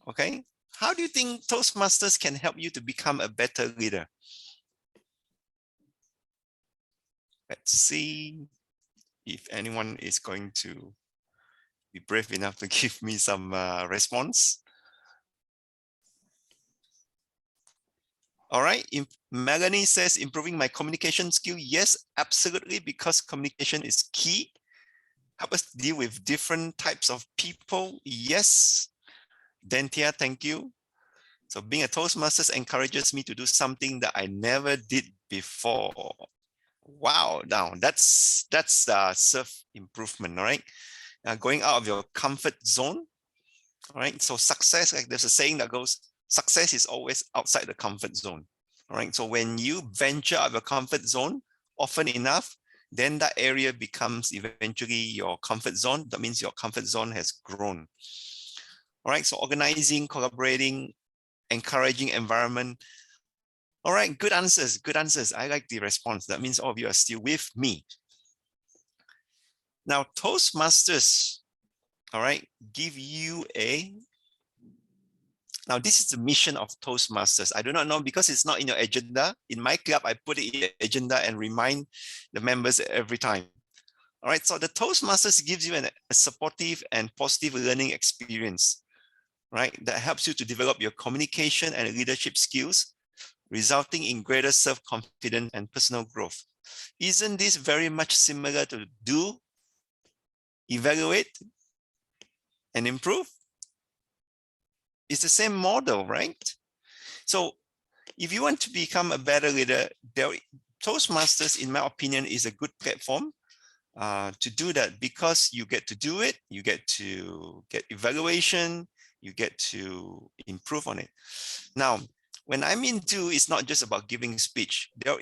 G: okay? How do you think Toastmasters can help you to become a better leader? Let's see if anyone is going to be brave enough to give me some response. All right, Melanie says, improving my communication skill. Yes, absolutely, because communication is key. Help us deal with different types of people. Yes. Dentia, thank you. So being a Toastmasters encourages me to do something that I never did before. Wow, now that's self-improvement, all right? Going out of your comfort zone, all right? So success, like there's a saying that goes, success is always outside the comfort zone, all right? So when you venture out of your comfort zone, often enough, then that area becomes eventually your comfort zone. That means your comfort zone has grown. All right, so organizing, collaborating, encouraging environment. All right, good answers, good answers. I like the response. That means all of you are still with me. Now, Toastmasters, all right, give you a, now this is the mission of Toastmasters. I do not know because it's not in your agenda. In my club, I put it in the agenda and remind the members every time. All right, so the Toastmasters gives you a supportive and positive learning experience, right? That helps you to develop your communication and leadership skills, resulting in greater self-confidence and personal growth. Isn't this very much similar to do, evaluate, and improve? It's the same model, right? So if you want to become a better leader, Toastmasters, in my opinion, is a good platform to do that, because you get to do it, you get to get evaluation, you get to improve on it. Now, when I mean do, it's not just about giving speech. There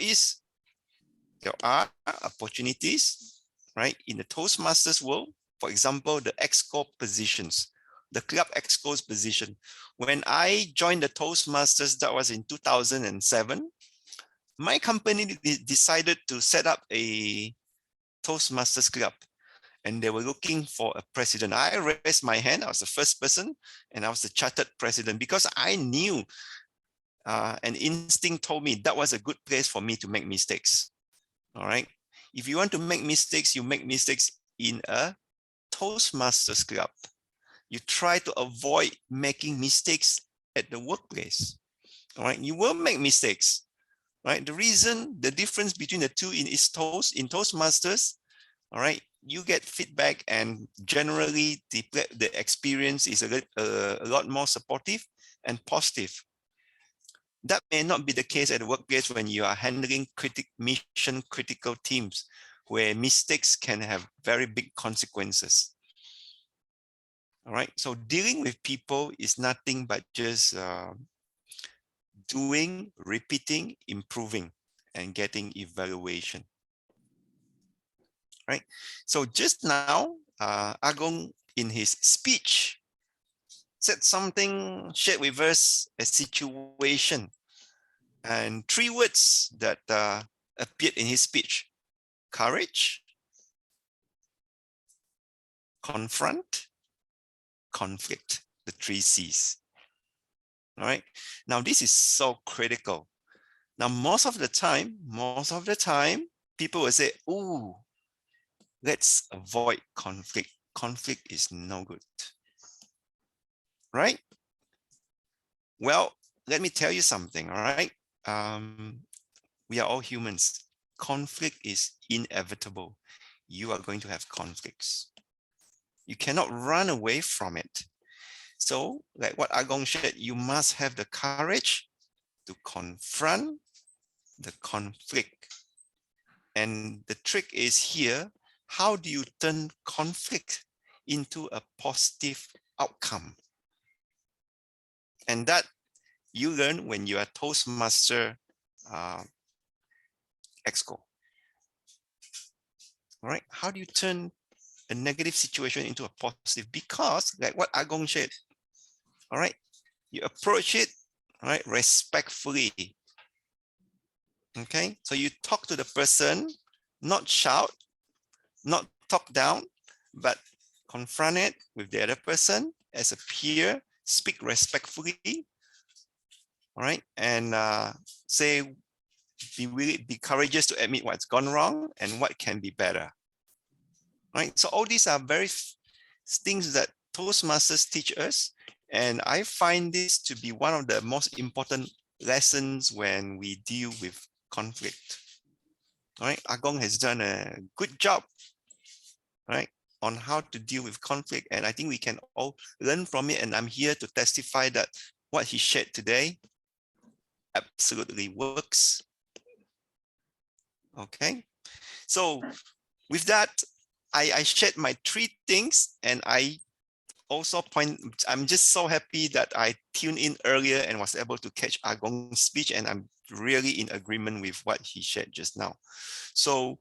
G: are opportunities, right, in the Toastmasters world. For example, the exco positions, the club exco's position. When I joined the Toastmasters, that was in 2007, my company decided to set up a Toastmasters club, and they were looking for a president. I raised my hand. I was the first person, and I was the chartered president, because I knew an instinct told me that was a good place for me to make mistakes. All right. If you want to make mistakes, you make mistakes in a Toastmasters club. You try to avoid making mistakes at the workplace. All right. You will make mistakes. Right. The difference between the two in Toastmasters, all right, you get feedback, and generally the experience is a lot more supportive and positive. That may not be the case at the workplace when you are handling mission critical teams, where mistakes can have very big consequences. All right, so dealing with people is nothing but just doing, repeating, improving, and getting evaluation. Right. So just now, Agung, in his speech, said something, shared with us a situation, and 3 words that appeared in his speech: courage, confront, conflict, the 3 C's. All right. Now, this is so critical. Now, most of the time, people will say, "Ooh, let's avoid conflict. Conflict is no good." Right? Well, let me tell you something, all right? We are all humans. Conflict is inevitable. You are going to have conflicts. You cannot run away from it. So, like what Agung said, you must have the courage to confront the conflict. And the trick is here, how do you turn conflict into a positive outcome? And that you learn when you are Toastmaster Exco. All right, how do you turn a negative situation into a positive? Because like what Agung said, all right, you approach it, all right, respectfully. Okay, so you talk to the person, not shout, not talk down, but confront it with the other person as a peer, speak respectfully, all right, and say, be courageous to admit what's gone wrong and what can be better. Right, so all these are very things that Toastmasters teach us, and I find this to be one of the most important lessons when we deal with conflict. All right, Agung has done a good job, right, on how to deal with conflict, and I think we can all learn from it. And I'm here to testify that what he shared today absolutely works. Okay, so with that, I shared my 3 things, and I also I'm just so happy that I tuned in earlier and was able to catch Agung's speech, and I'm really in agreement with what he shared just now. So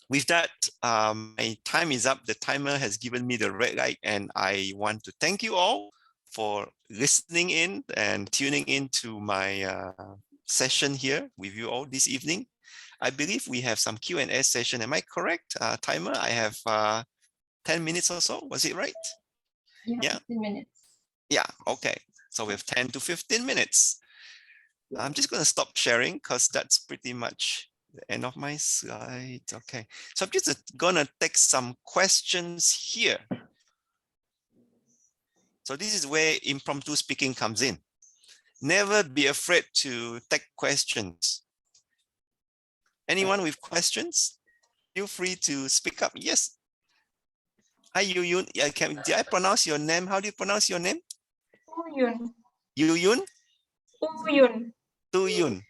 G: with that, my time is up. The timer has given me the red light, and I want to thank you all for listening in and tuning into my session here with you all this evening. I believe we have some Q&A session. Am I correct? Timer, I have 10 minutes or so. Was it right?
H: Yeah, 15 minutes.
G: Yeah, okay. So we have 10 to 15 minutes. I'm just going to stop sharing because that's pretty much the end of my slide. Okay, so I'm just going to take some questions here. So this is where impromptu speaking comes in. Never be afraid to take questions. Anyone with questions? Feel free to speak up. Yes. Hi, Yuyun. Did I pronounce your name? How do you pronounce your name?
H: Uyun.
G: Yuyun?
H: Uyun.
G: Tuyun.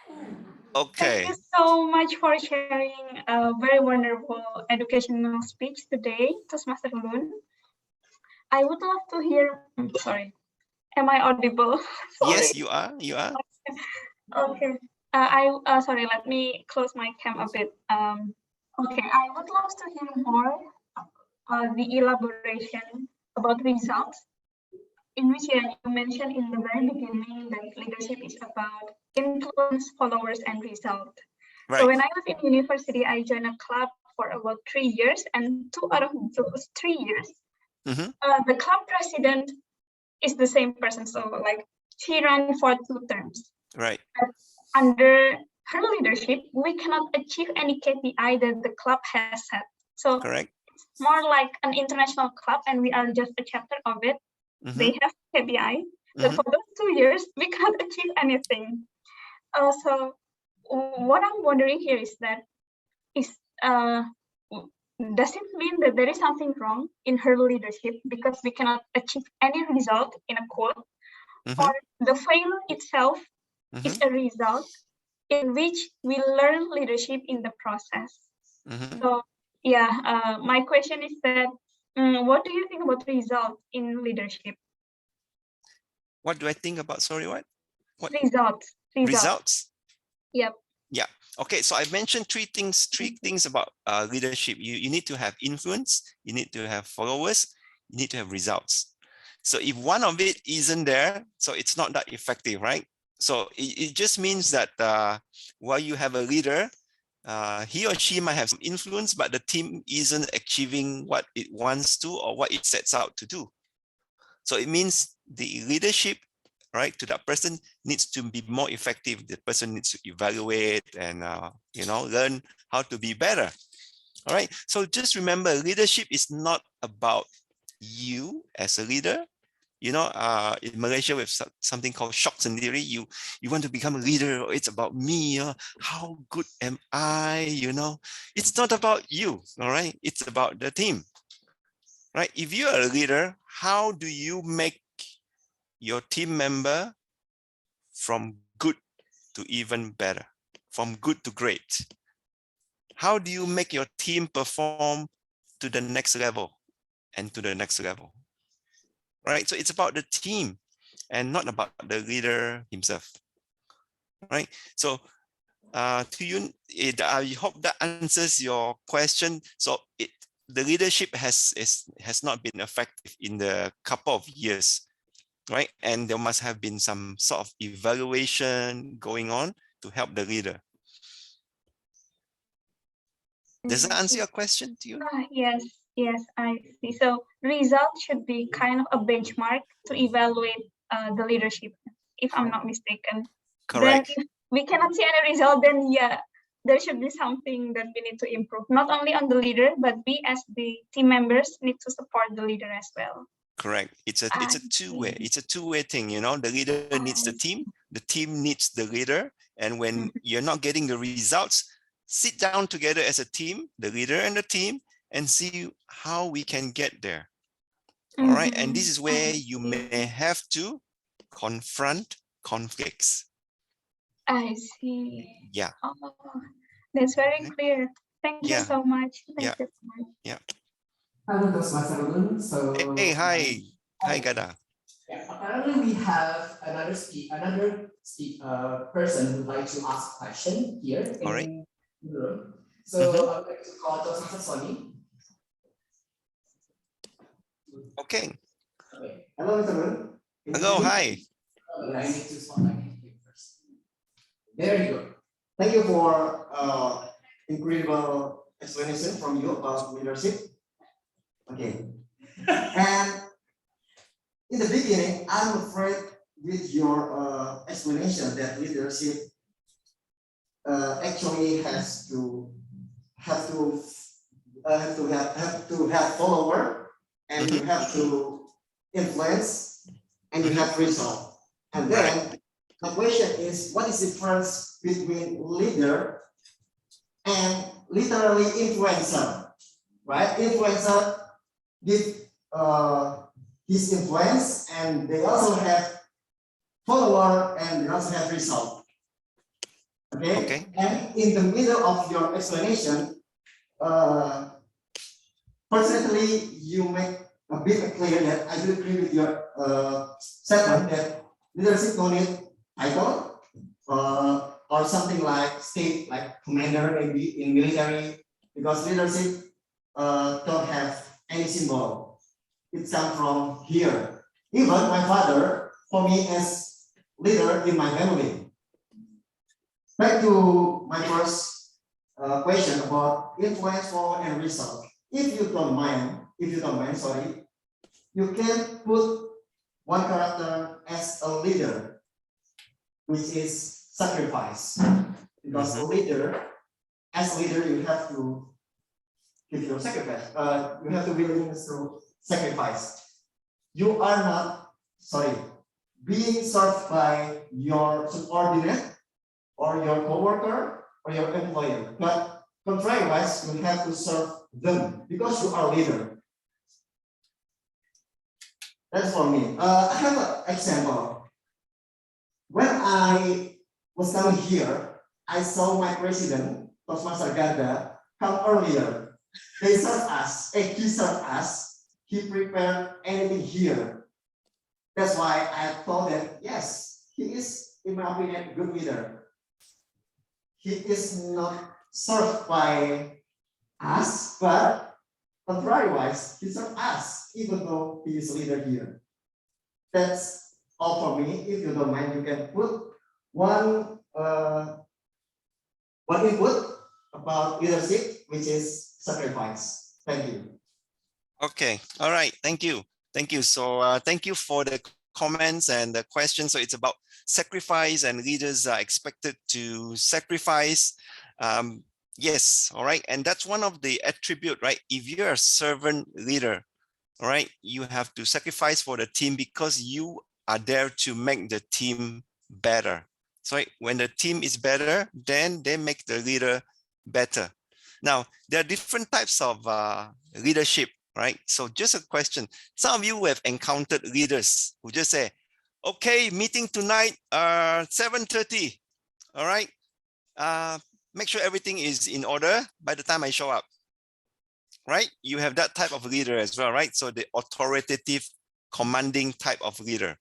H: Thank
G: Okay.
H: you so much for sharing a very wonderful educational speech today, Toastmaster Loon. I would love to hear, sorry, am I audible?
G: Yes, you are. You are.
H: Okay. Sorry, let me close my cam a bit. Okay, I would love to hear more the elaboration about results, in which you mentioned in the very beginning that leadership is about influence, followers, and result.
G: Right.
H: So when I was in university, I joined a club for about 3 years, and 2 out of those 3 years, the club president is the same person. So like she ran for 2 terms.
G: Right.
H: But under her leadership, we cannot achieve any KPI that the club has set. So
G: correct.
H: It's more like an international club, and we are just a chapter of it. They have KPI, but for those 2 years, we can't achieve anything. So what I'm wondering here is that does it mean that there is something wrong in her leadership because we cannot achieve any result in a quote, or the failure itself is a result in which we learn leadership in the process? So yeah, my question is that what do you think about result in leadership?
G: What do I think about, sorry, what?
H: Results.
G: Results?
H: Yep.
G: Yeah. Okay, so I mentioned three things about leadership. You need to have influence, you need to have followers, you need to have results. So if one of it isn't there, so it's not that effective, right? So it just means that while you have a leader, he or she might have some influence, but the team isn't achieving what it wants to or what it sets out to do. So it means the leadership, right, to that person needs to be more effective. The person needs to evaluate and learn how to be better. All right. So just remember, leadership is not about you as a leader. In Malaysia, we have something called shock sendiri. You want to become a leader. It's about me. How good am I? It's not about you. All right. It's about the team. Right. If you are a leader, how do you make your team member from good to even better, from good to great? How do you make your team perform to the next level and to the next level? Right? So it's about the team and not about the leader himself. Right? So to you, I hope that answers your question. So the leadership has not been effective in the couple of years, right? And there must have been some sort of evaluation going on to help the leader. Does that answer your question to you?
H: Yes, I see. So result should be kind of a benchmark to evaluate the leadership, if I'm not mistaken.
G: Correct.
H: Then if we cannot see any result, then yeah, there should be something that we need to improve. Not only on the leader, but we as the team members need to support the leader as well.
G: Correct. It's a two-way. It's a two-way thing. The leader needs the team needs the leader. And when you're not getting the results, sit down together as a team, the leader and the team, and see how we can get there. All right. And this is where you may have to confront conflicts.
H: I see.
G: Yeah.
H: Oh, that's very clear. Thank you so much. Thank you so much.
G: Yeah.
B: Hello, Toastmaster Loon. So
G: hey, hi. Hi, Gada.
B: Yeah, apparently we have another person who would like to ask a question here in the room. So I would like to call Toastmaster Sony.
G: Okay.
C: Hello, Mr. Loon.
G: Hello, hi.
B: I need to spotlight you first. There you go.
C: Thank you for incredible explanation from you about leadership. Okay. And in the beginning, I'm afraid with your explanation that leadership actually have to have follower, and you have to influence, and you have result. And then the question is, what is the difference between leader and literally influencer? Right? Influencer give his influence, and they also have follower, and they also have result. Okay? And in the middle of your explanation, personally, you make a bit clear that I do agree with your statement that leadership don't need title or something like state, like commander maybe in military, because leadership don't have any symbol. It comes from here. Even my father, for me as leader in my family. Back to my first question about influence, follow, and result. If you don't mind, sorry, you can put one character as a leader, which is sacrifice. Because a leader, as a leader, you have to give your sacrifice. You have to be willing to sacrifice. You are not, being served by your subordinate or your coworker or your employer. But contrariwise, you have to serve them because you are a leader. That's for me. I have an example. When I was coming here, I saw my president, Toastmaster Garda, come earlier. They served us, he served us. He prepared anything here. That's why I thought that, yes, he is, in my opinion, a good leader. He is not served by us, but contrariwise, he served us, even though he is a leader here. That's all for me. If you don't mind, you can put one input about leadership, which is sacrifice. Thank you.
G: Okay. All right. Thank you. Thank you. So thank you for the comments and the questions. So it's about sacrifice, and leaders are expected to sacrifice. Yes, all right. And that's one of the attribute, right? If you're a servant leader, all right, you have to sacrifice for the team because you are there to make the team better. So when the team is better, then they make the leader better. Now, there are different types of leadership, right? So just a question. Some of you have encountered leaders who just say, okay, meeting tonight, 7:30, all right? Make sure everything is in order by the time I show up, right? You have that type of leader as well, right? So the authoritative, commanding type of leader,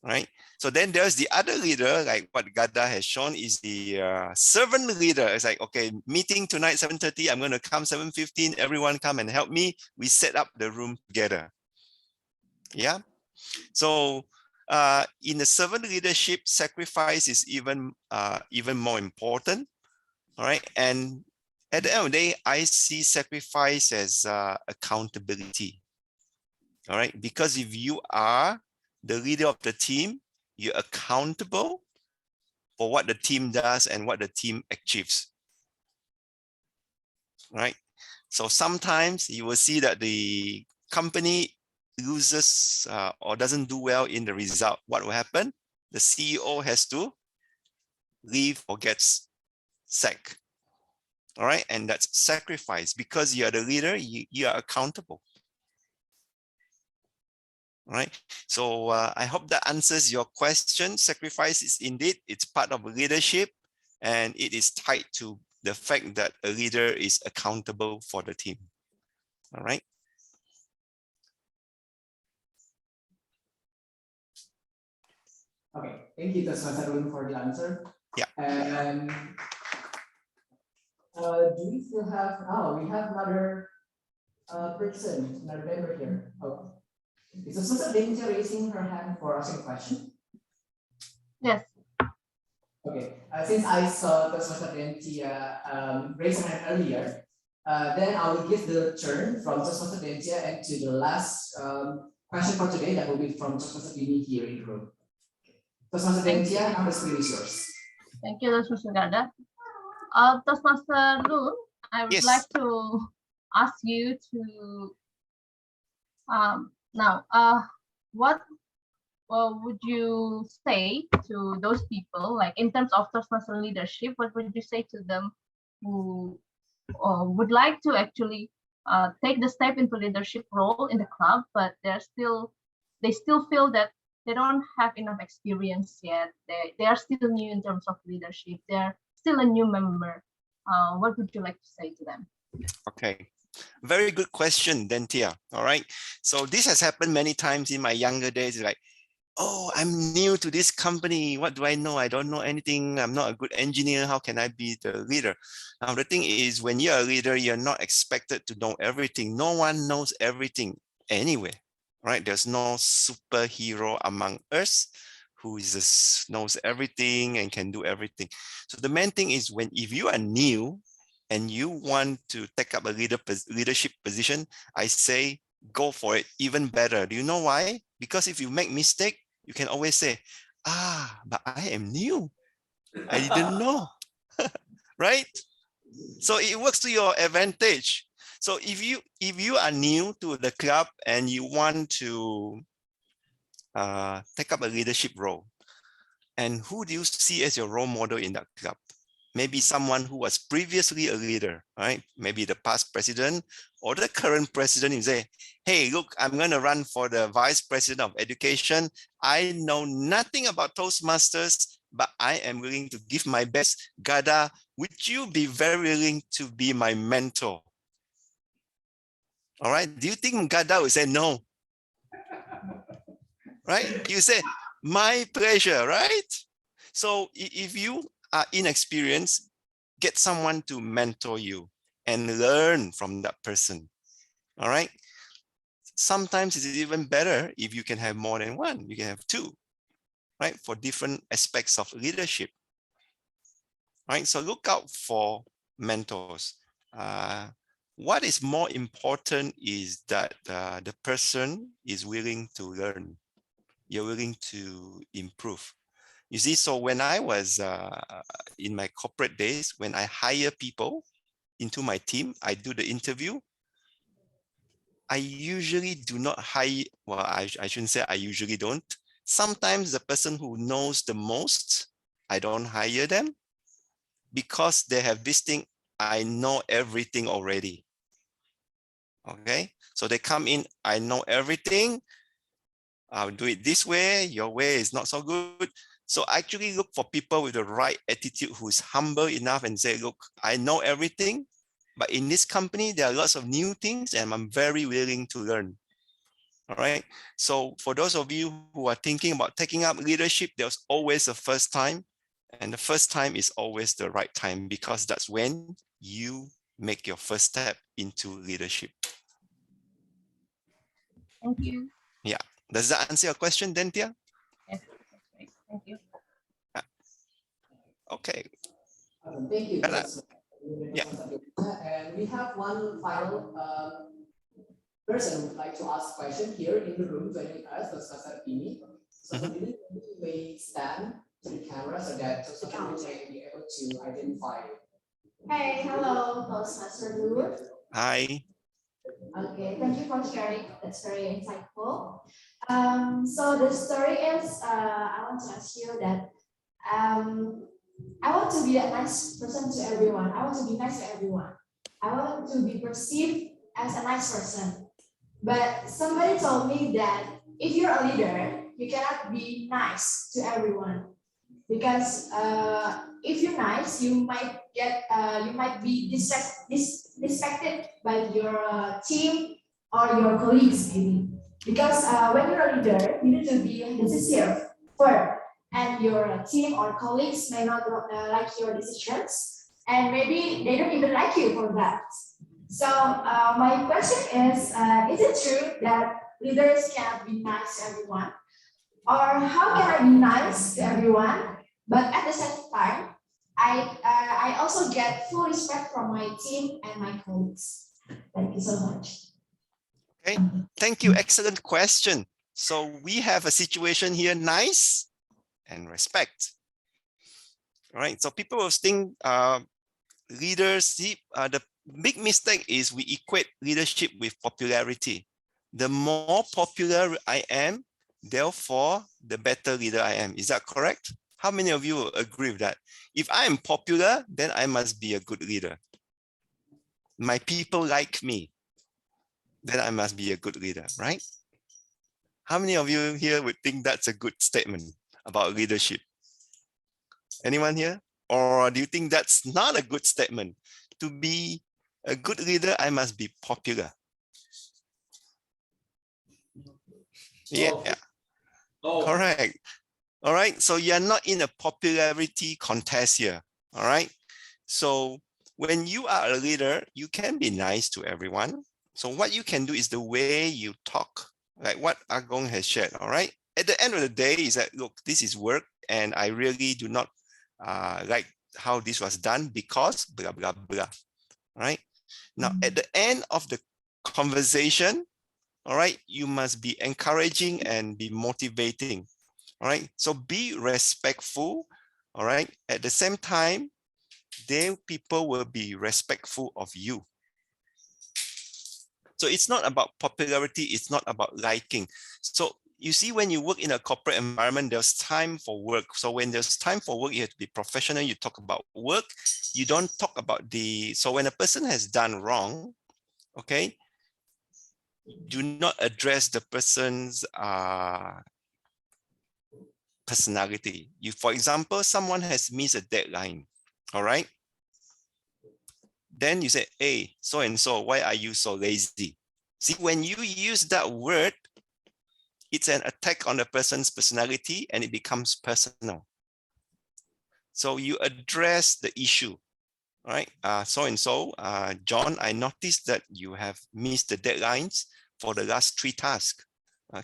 G: right? So then there's the other leader, like what Gada has shown, is the servant leader. It's like, okay, meeting tonight, 7:30, I'm going to come 7:15, everyone come and help me. We set up the room together. Yeah. So in the servant leadership, sacrifice is even more important. All right. And at the end of the day, I see sacrifice as accountability. All right. Because if you are the leader of the team, you're accountable for what the team does and what the team achieves. Right. So sometimes you will see that the company loses or doesn't do well in the result. What will happen? The CEO has to leave or gets sacked. All right. And that's sacrifice. Because you are the leader, you are accountable. All right. So I hope that answers your question. Sacrifice is indeed, it's part of leadership, and it is tied to the fact that a leader is accountable for the team. All right.
B: Okay, thank you, Toastmaster Loon, for the answer.
G: Yeah.
B: And do we still have? Oh, we have another person, another member here. Oh, is Toastmaster Denja raising her hand for asking a question?
H: Yes.
B: Okay, since I saw Toastmaster Denja raise her hand earlier, then I will give the turn from Toastmaster Denja and to the last question for today, that will be from Toastmaster Dini here in the room. Toastmaster Denja, now the screen is yours.
I: Thank you, Toastmaster Gada. Toastmaster Loon, I would like to ask you to what would you say to those people, like in terms of Toastmaster leadership, what would you say to them who would like to actually take the step into leadership role in the club, but they still feel that they don't have enough experience yet. They are still new in terms of leadership. They're still a new member. What would you like to say to them?
G: Okay. Very good question, Dentia. All right. So this has happened many times in my younger days. Like, oh, I'm new to this company. What do I know? I don't know anything. I'm not a good engineer. How can I be the leader? Now, the thing is, when you're a leader, you're not expected to know everything. No one knows everything anyway, right? There's no superhero among us who knows everything and can do everything. So the main thing is, if you are new and you want to take up a leadership position, I say, go for it. Even better. Do you know why? Because if you make mistake, you can always say, but I am new. I didn't know, right? So it works to your advantage. So if you are new to the club and you want to take up a leadership role, and who do you see as your role model in that club? Maybe someone who was previously a leader, right? Maybe the past president or the current president. You say, hey, look, I'm going to run for the vice president of education. I know nothing about Toastmasters, but I am willing to give my best. Gada, would you be very willing to be my mentor? All right. Do you think Gada would say no? Right? You say, my pleasure, right? So if you are inexperienced, get someone to mentor you and learn from that person. All right. Sometimes it's even better if you can have more than one. You can have two, right? For different aspects of leadership. Right. So look out for mentors. What is more important is that the person is willing to learn. you're willing to improve. You see, so when I was in my corporate days, when I hire people into my team, I do the interview. I usually do not hire, well, I shouldn't say I usually don't. Sometimes the person who knows the most, I don't hire them because they have this thing, I know everything already. Okay, so they come in, I know everything. I'll do it this way, your way is not so good. So I actually look for people with the right attitude who is humble enough and say, look, I know everything, but in this company, there are lots of new things and I'm very willing to learn. All right. So for those of you who are thinking about taking up leadership, there's always a first time. And the first time is always the right time because that's when you make your first step into leadership.
I: Thank you.
G: Yeah. Does that answer your question, Dentia?
I: Yes, that's great. Thank you.
G: Okay.
B: Thank you.
G: Yeah.
B: And we have one final person who would like to ask a question here in the room joining us, Toastmaster Ini. So you may stand to the camera so that Toastmaster may be able to identify you.
J: Hey, hello, Toastmaster Loon.
G: Hi.
J: Okay, thank you for sharing. That's very insightful. So the story is, I want to ask you that I want to be a nice person to everyone. I want to be nice to everyone. I want to be perceived as a nice person. But somebody told me that if you're a leader, you cannot be nice to everyone. Because if you're nice, you might be disrespected by your team or your colleagues, maybe. Because when you're a leader, you need to be decisive, firm, and your team or colleagues may not like your decisions, and maybe they don't even like you for that. So my question is it true that leaders cannot be nice to everyone? Or how can I be nice to everyone, but at the same time, I also get full respect from my team and my colleagues. Thank you so much.
G: Okay, thank you. Excellent question. So we have a situation here, nice and respect. All right, so people will think leaders, the big mistake is we equate leadership with popularity. The more popular I am, therefore, the better leader I am. Is that correct? How many of you will agree with that? If I am popular, then I must be a good leader. My people like me, then I must be a good leader, right? How many of you here would think that's a good statement about leadership? Anyone here? Or do you think that's not a good statement? To be a good leader, I must be popular. Yeah, correct. All right, so you're not in a popularity contest here. All right, so when you are a leader, you can be nice to everyone. So what you can do is the way you talk, like what Agung has shared. All right, at the end of the day, is that look, this is work, and I really do not like how this was done because blah blah blah. All right. Now at the end of the conversation, all right, you must be encouraging and be motivating. All right, so be respectful. All right, at the same time, then people will be respectful of you. So it's not about popularity, it's not about liking. So you see, when you work in a corporate environment, there's time for work. So when there's time for work, you have to be professional. You talk about work. You don't talk about so when a person has done wrong, okay, do not address the person's personality. For example, someone has missed a deadline, all right? Then you say, hey, so-and-so, why are you so lazy? See, when you use that word, it's an attack on the person's personality and it becomes personal. So you address the issue, all right? So-and-so, John, I noticed that you have missed the deadlines for the last 3 tasks.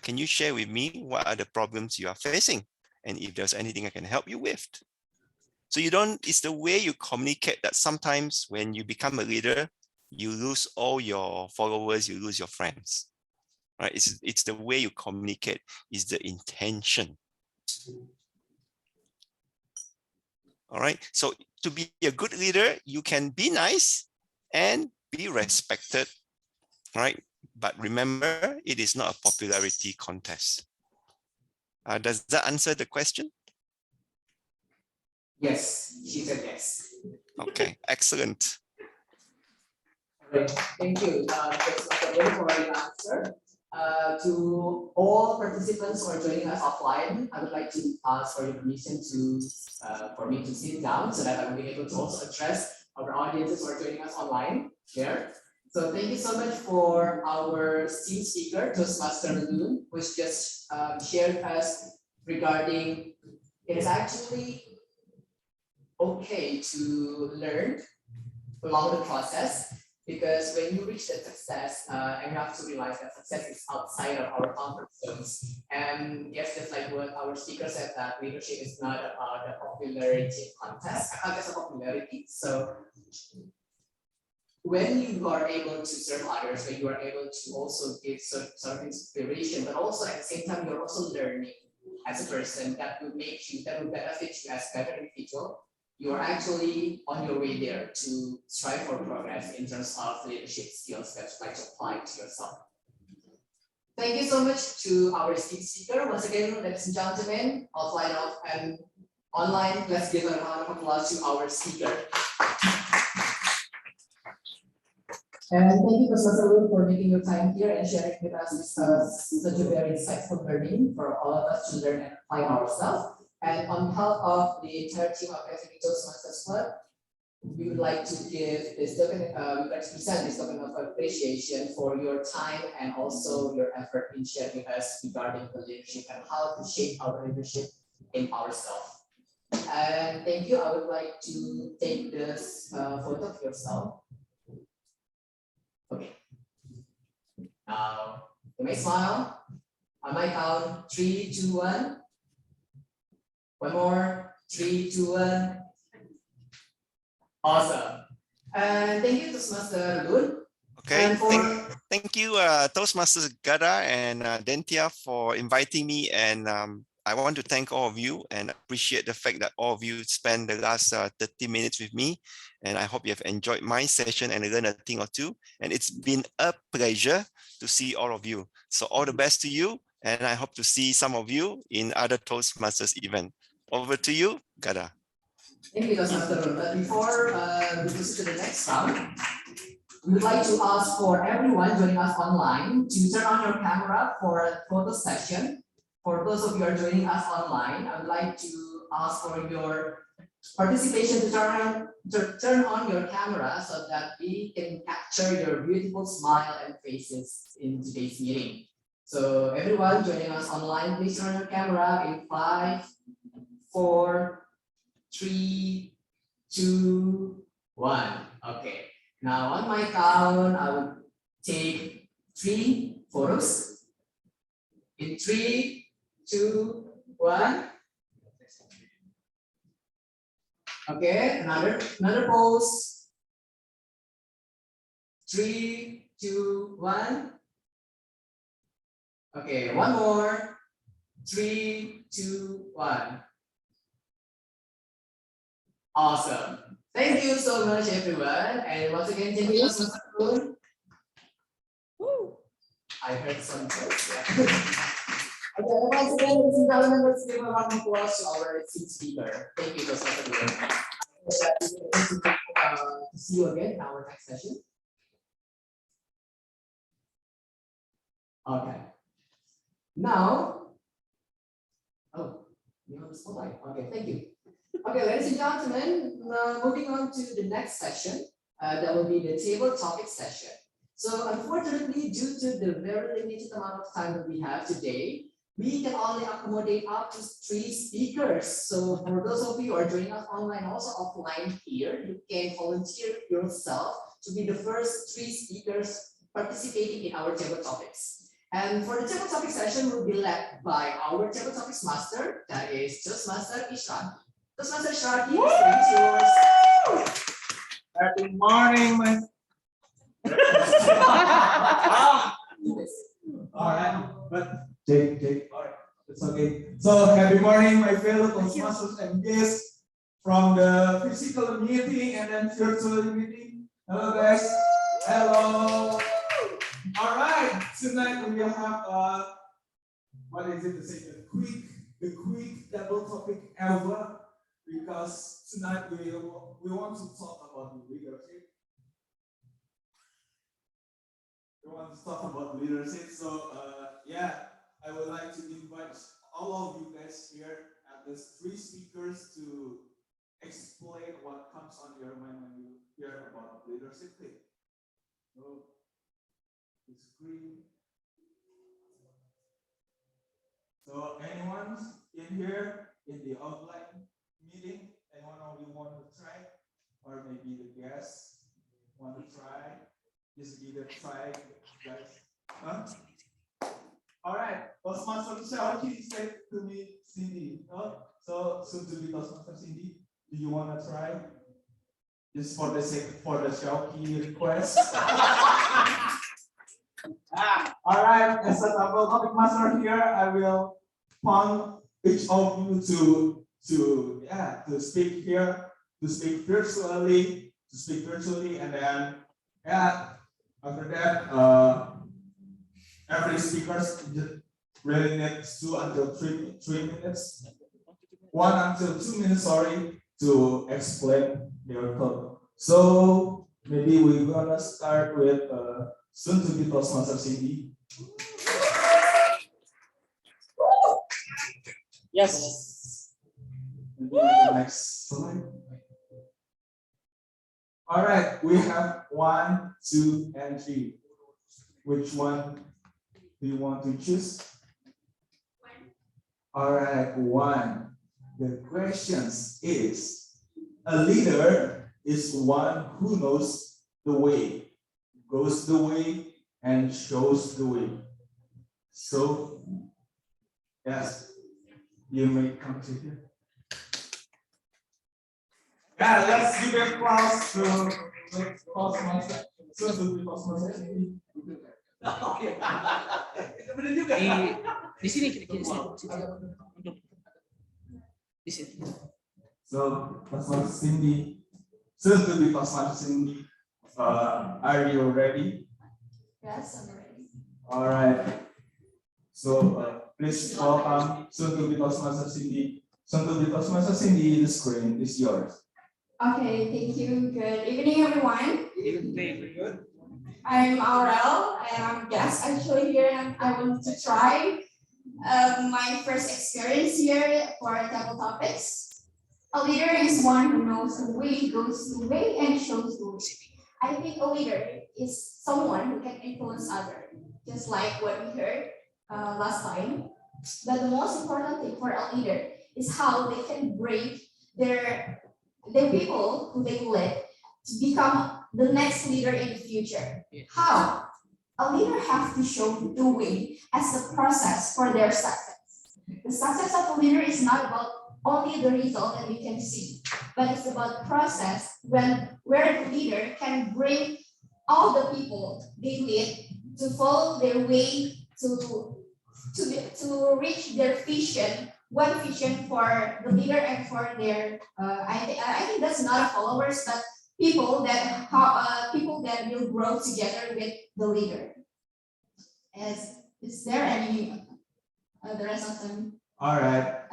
G: Can you share with me what are the problems you are facing? And if there's anything I can help you with. So it's the way you communicate that sometimes when you become a leader, you lose all your followers, you lose your friends. right? It's the way you communicate, is the intention. All right. So to be a good leader, you can be nice and be respected, right? But remember, it is not a popularity contest. Does that answer the question?
B: Yes, she said yes.
G: Okay, excellent.
B: Right. Thank you, Dr. for your answer. To all participants who are joining us offline, I would like to ask for your permission to for me to sit down so that I will be able to also address our audiences who are joining us online here. So thank you so much for our esteemed speaker, Toastmaster Loon, which just shared us regarding it is actually okay to learn along the process, because when you reach that success, and you have to realize that success is outside of our comfort zones. And yes, just like what our speaker said, that leadership is not about the popularity contest, a contest of popularity. So when you are able to serve others, when you are able to also give sort of inspiration, but also at the same time, you're also learning as a person that will make you, that will benefit you as a better individual, you are actually on your way there to strive for progress in terms of leadership skills that you like to apply to yourself. Thank you so much to our esteemed speaker. Once again, ladies and gentlemen, offline and online, let's give a round of applause to our speaker. And thank you, Professor Loon, for making your time here and sharing with us this, such a very insightful learning for all of us to learn and apply ourselves. And on behalf of the entire team of SCBD Toastmasters Club, we would like to give this token, we would like to present this token of appreciation for your time and also your effort in sharing with us regarding the leadership and how to shape our leadership in ourselves. And thank you. I would like to take this photo of yourself. Okay. Now, you may smile. On my count, 3, 2, 1. One more, 3, 2, 1. Awesome. And thank you, Toastmaster Loon.
G: Okay, thank you, Toastmasters Gada and Dentia, for inviting me. And I want to thank all of you and appreciate the fact that all of you spent the last 30 minutes with me. And I hope you have enjoyed my session and learned a thing or two. And it's been a pleasure to see all of you. So all the best to you. And I hope to see some of you in other Toastmasters event. Over to you, Gada.
B: Thank you, Toastmaster Loon. But before we proceed to the next round, we would like to ask for everyone joining us online to turn on your camera for a photo session. For those of you who are joining us online, I would like to ask for your participation to turn on your camera so that we can capture your beautiful smile and faces in today's meeting. So everyone joining us online, please turn on your camera in 5, 4, 3, 2, 1. Okay. Now on my count, I will take 3 photos. In 3, 2, 1. Okay, another pose. 3, 2, 1. Okay, one more. 3, 2, 1. Awesome. Thank you so much, everyone. And once again, thank you, Mr. Loon. I heard some jokes. Yeah. Okay, once again, ladies and gentlemen, let's give a round of applause to our esteemed speaker. Thank you, Mr. Loon. To see you again in our next session. Okay. Now, you're on the spotlight. Okay, thank you. Okay, ladies and gentlemen, moving on to the next session, that will be the table topic session. So unfortunately, due to the very limited amount of time that we have today, we can only accommodate up to 3 speakers. So for those of you who are joining us online, also offline here, you can volunteer yourself to be the first 3 speakers participating in our table topics. And for the table topic session will be led by our table topics master, that is Toastmaster Isyraqi. Toastmaster Isyraqi, the stage is yours.
D: Good morning, my
K: All right, but Jake, all right, it's okay. So happy morning, my fellow Toastmasters and guests from the physical meeting and then virtual meeting. Hello guys. Hello. All right, tonight we will have what is it to say, the quick double topic ever, because tonight we want to talk about leadership. We want to talk about leadership. So yeah, I would like to invite all of you guys here at the three speakers to explain what comes on your mind when you hear about leadership thing. So the screen. So anyone in here in the outline meeting, anyone of you want to try, or maybe the guests want to try? Just give it a try, guys. Huh? All right, Toastmaster Isyraqi said to me, Cindy. Oh, so soon to be Toastmaster Cindy. Do you want to try? Just for the sake for the Isyraqi request. All right, as a double topic master here, I will prompt each of you to speak here, to speak virtually, and then after that, every speaker really needs 2 until 3 minutes, 1 until 2 minutes, sorry, to explain their thought. So maybe we're gonna start with soon to be Toastmaster Cindy.
A: Yes.
K: Next slide. All right, we have 1, 2, and 3. Which one do you want to choose? All right, 1. The questions is, a leader is one who knows the way, goes the way, and shows the way. So, yes, you may come to here. Yeah, let's give a applause to the Toastmaster. So to the Toastmaster.
A: Benar juga.
B: Di sini kira-kira di sini.
K: So, Toastmaster Cindy, so to the Toastmaster Cindy, are you ready?
J: Yes, I'm ready.
K: All right. So please welcome soon to be Toastmaster Cindy. Soon to be Toastmaster Cindy, the screen is yours.
J: Okay, thank you. Good evening, everyone.
A: Good.
J: I'm Aurel, and I'm a guest actually here, and I want to try my first experience here for table topics. A leader is one who knows the way, goes the way, and shows the way. I think a leader is someone who can influence others, just like what we heard last time. But the most important thing for a leader is how they can bring their people who they lead to become the next leader in the future. How? A leader has to show the way as a process for their success. The success of a leader is not about only the result that you can see, but it's about the process where the leader can bring all the people they lead to follow their way to reach their vision, one vision for the leader and for their I think that's not followers, but people that will grow together with the leader. Is there any the rest of them?
K: All right.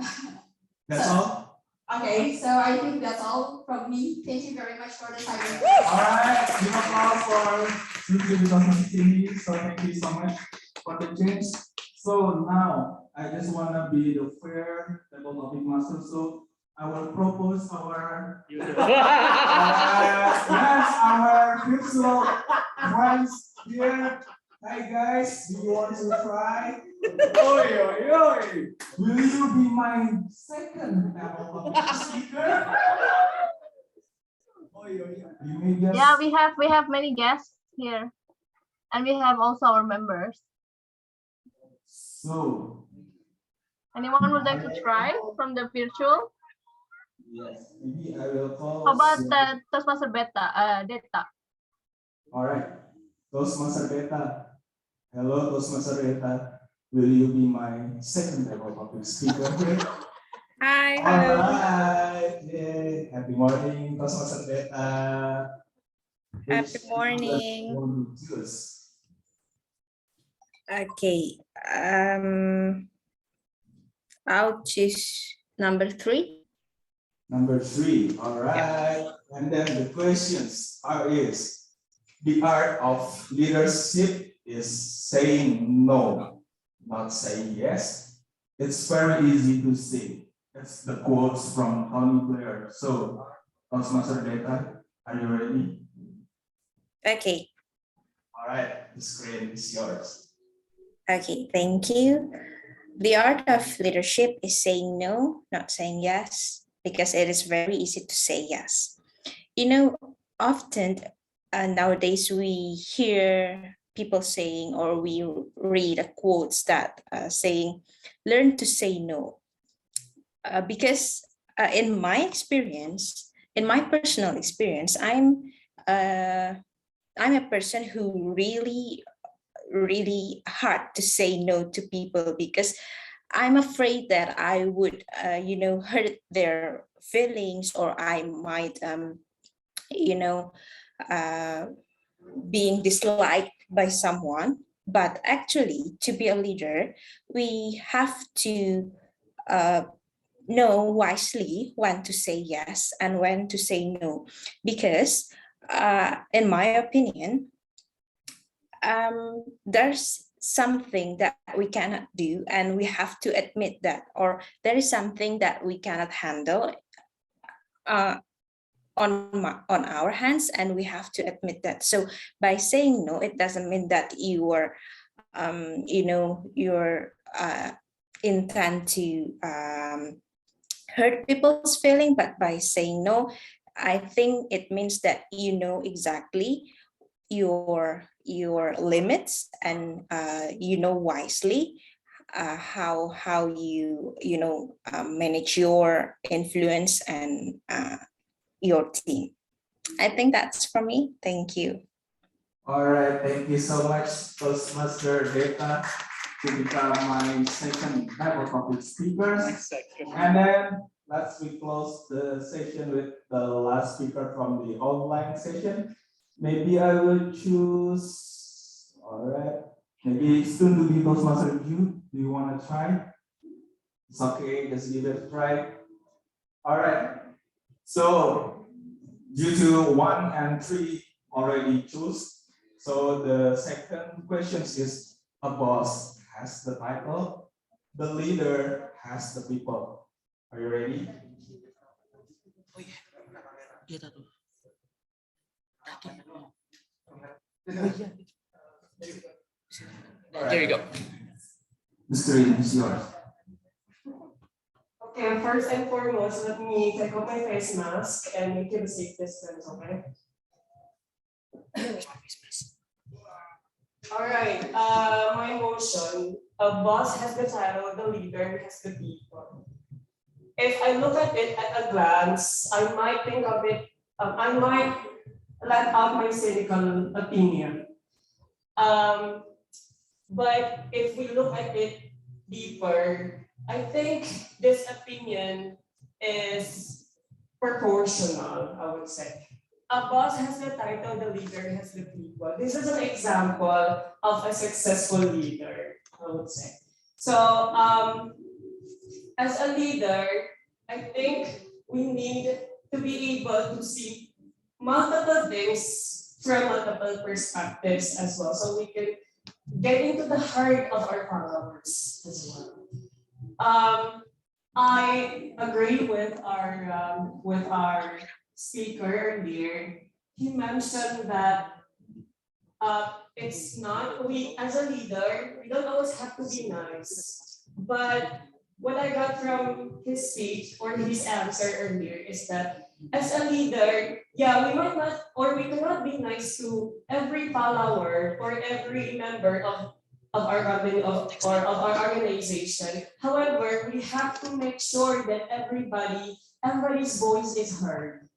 K: That's all?
J: Okay, so I think that's all from me. Thank you very much for the time.
K: All right. Give applause for soon to be Toastmaster Cindy. So thank you so much for the change. So now I just want to be the fair table topic master. So I will propose our yes, our virtual friends here. Hi guys, do you want to try? Oi, oi, oi. Will you be my second table topic speaker? Oi, oi, oi. You may just...
I: Yeah, we have many guests here, and we have also our members.
K: So,
I: anyone would like to try from the virtual?
K: Yes, maybe I will call.
I: How about the Toastmaster Data?
K: All right, Toastmaster Beta. Hello, Toastmaster Reta. Will you be my second ever public speaker?
L: Hi,
K: All
L: hello.
K: right. Yay. Happy morning, Toastmaster Reta.
L: Happy morning. Okay. I'll choose number 3.
K: Number 3. All right. And then the questions is the art of leadership is saying no, not saying yes. It's very easy to say. That's the quotes from Tony Blair. So, Toastmaster Data, are you ready?
L: Okay.
K: All right, the screen is yours.
L: Okay, thank you. The art of leadership is saying no, not saying yes, because it is very easy to say yes. You know, often nowadays we hear people saying, or we read quotes that saying, learn to say no. Because in my experience, in my personal experience, I'm a person who really hard to say no to people, because I'm afraid that I would hurt their feelings, or I might being disliked by someone. But actually, to be a leader, we have to know wisely when to say yes and when to say no, because in my opinion, there's something that we cannot do, and we have to admit that, or there is something that we cannot handle on our hands, and we have to admit that. So by saying no, it doesn't mean that you are you're intend to hurt people's feeling. But by saying no, I think it means that you know exactly your limits, and you know wisely how you manage your influence and your team. I think that's for me. Thank you.
K: All right, thank you so much, Toastmaster Data, to become my second ever public speaker. And then let's close the session with the last speaker from the online session. Maybe I will choose. All right. Maybe soon to be Toastmaster you. Do you want to try? It's okay. Just give it a try. All right. So due to 1 and 3 already choose. So the second question is: a boss has the title, the leader has the people. Are you ready?
A: There you go.
K: The screen is yours.
M: Okay, first and foremost, let me take off my face mask and make it a safe distance, okay? All right, my motion, a boss has the title, the leader has the people. If I look at it at a glance, I might think of it, I might let out my cynical opinion. But if we look at it deeper, I think this opinion is proportional, I would say. A boss has the title, the leader has the people. This is an example of a successful leader, I would say. So, as a leader, I think we need to be able to see multiple things from multiple perspectives as well, so we can get into the heart of our followers as well. I agree with our speaker earlier. He mentioned that it's not, we as a leader, we don't always have to be nice. But what I got from his speech or his answer earlier is that as a leader, yeah, we might not, or we cannot be nice to every follower or every member of our company or of our organization. However, we have to make sure that everybody's voice is heard,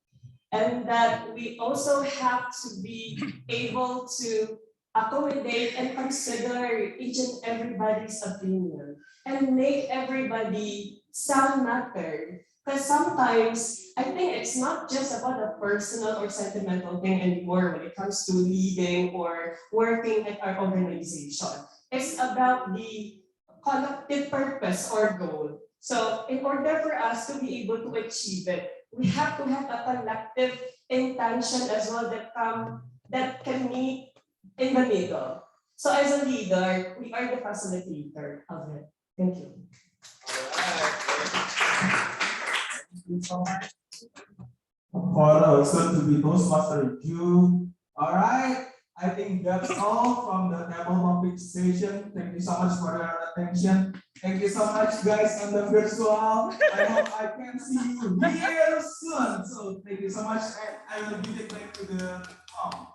M: and that we also have to be able to accommodate and consider each and everybody's opinion and make everybody sound matter. Because sometimes I think it's not just about a personal or sentimental thing anymore when it comes to leading or working at our organization. It's about the collective purpose or goal. So in order for us to be able to achieve it, we have to have a collective intention as well that can meet in the middle. So as a leader, we are the facilitator of it. Thank you.
K: For the soon-to-be Toastmaster review. All right, I think that's all from the table topic session. Thank you so much for your attention. Thank you so much, guys, on the virtual. I hope I can see you here soon. So thank you so much, and I will give it back to the Tom.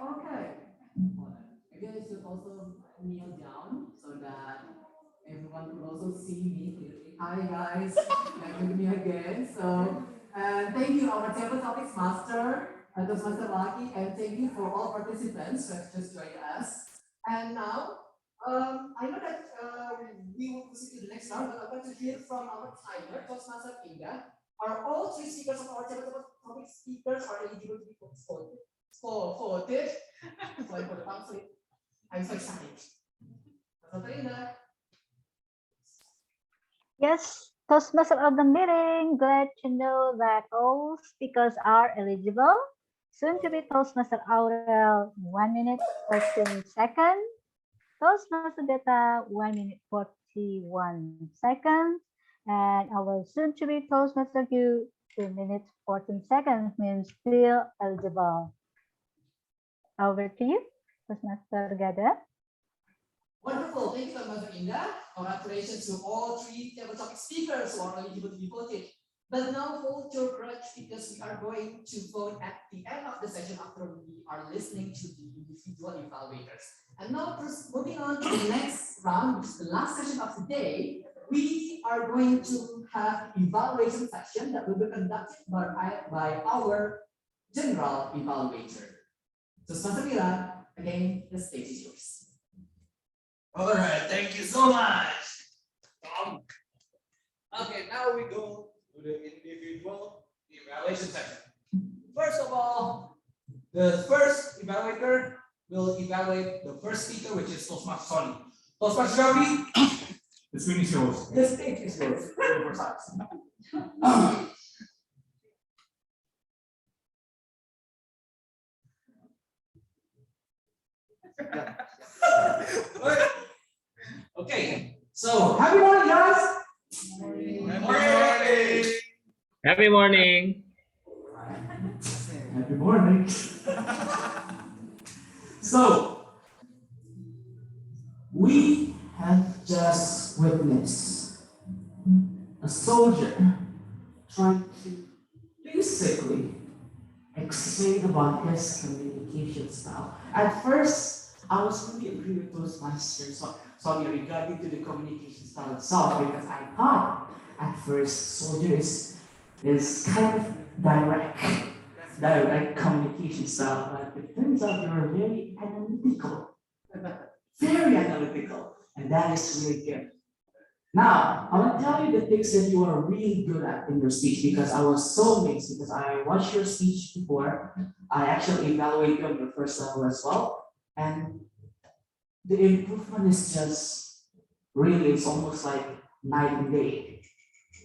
B: Okay. Again, you should also kneel down so that everyone could also see me clearly. Hi guys, back with me again. So, thank you our table topics master, Toastmaster Isyraqi, and thank you for all participants who have just joined us. And now, I know that we will proceed to the next round, but I want to hear from our timer, Toastmaster Inga. Are all three speakers of our table topic speakers are eligible to be voted? Voted. Sorry for the tongue slip. I'm so excited. Toastmaster Inga.
E: Yes, Toastmaster of the meeting, glad to know that all speakers are eligible. Soon to be Toastmaster Aurel, 1 minute 13 seconds. Toastmaster Beta, 1 minute 41 seconds. And our soon to be Toastmaster Q, 2 minutes 14 seconds, means still eligible. Over to you, Toastmaster Gada.
B: Wonderful, thank you, Toastmaster Inga. Congratulations to all three table topic speakers who are eligible to be voted. But now hold your grudge because we are going to vote at the end of the session after we are listening to the individual evaluators. And now moving on to the next round, which is the last session of the day, we are going to have evaluation session that will be conducted by our general evaluator. So Toastmaster again, the stage is yours.
A: All right, thank you so much. Okay, now we go to the individual evaluation section. First of all, the first evaluator will evaluate the first speaker, which is Toastmaster Sony. Toastmaster Sony, the screen is yours. The stage is yours. Very precise. Okay, so happy morning, guys.
F: Happy morning.
K: Happy morning. So, we have just witnessed a soldier trying to basically explain about his communication style. At first, I was really agree with those masters, sorry, regarding to the communication style itself, because I thought at first soldier is kind of direct communication style, but it turns out you're very analytical, and that is really good. Now, I want to tell you the things that you are really good at in your speech, because I was so amazed because I watched your speech before. I actually evaluate you on your first level as well. And the improvement is just really, it's almost like night and day.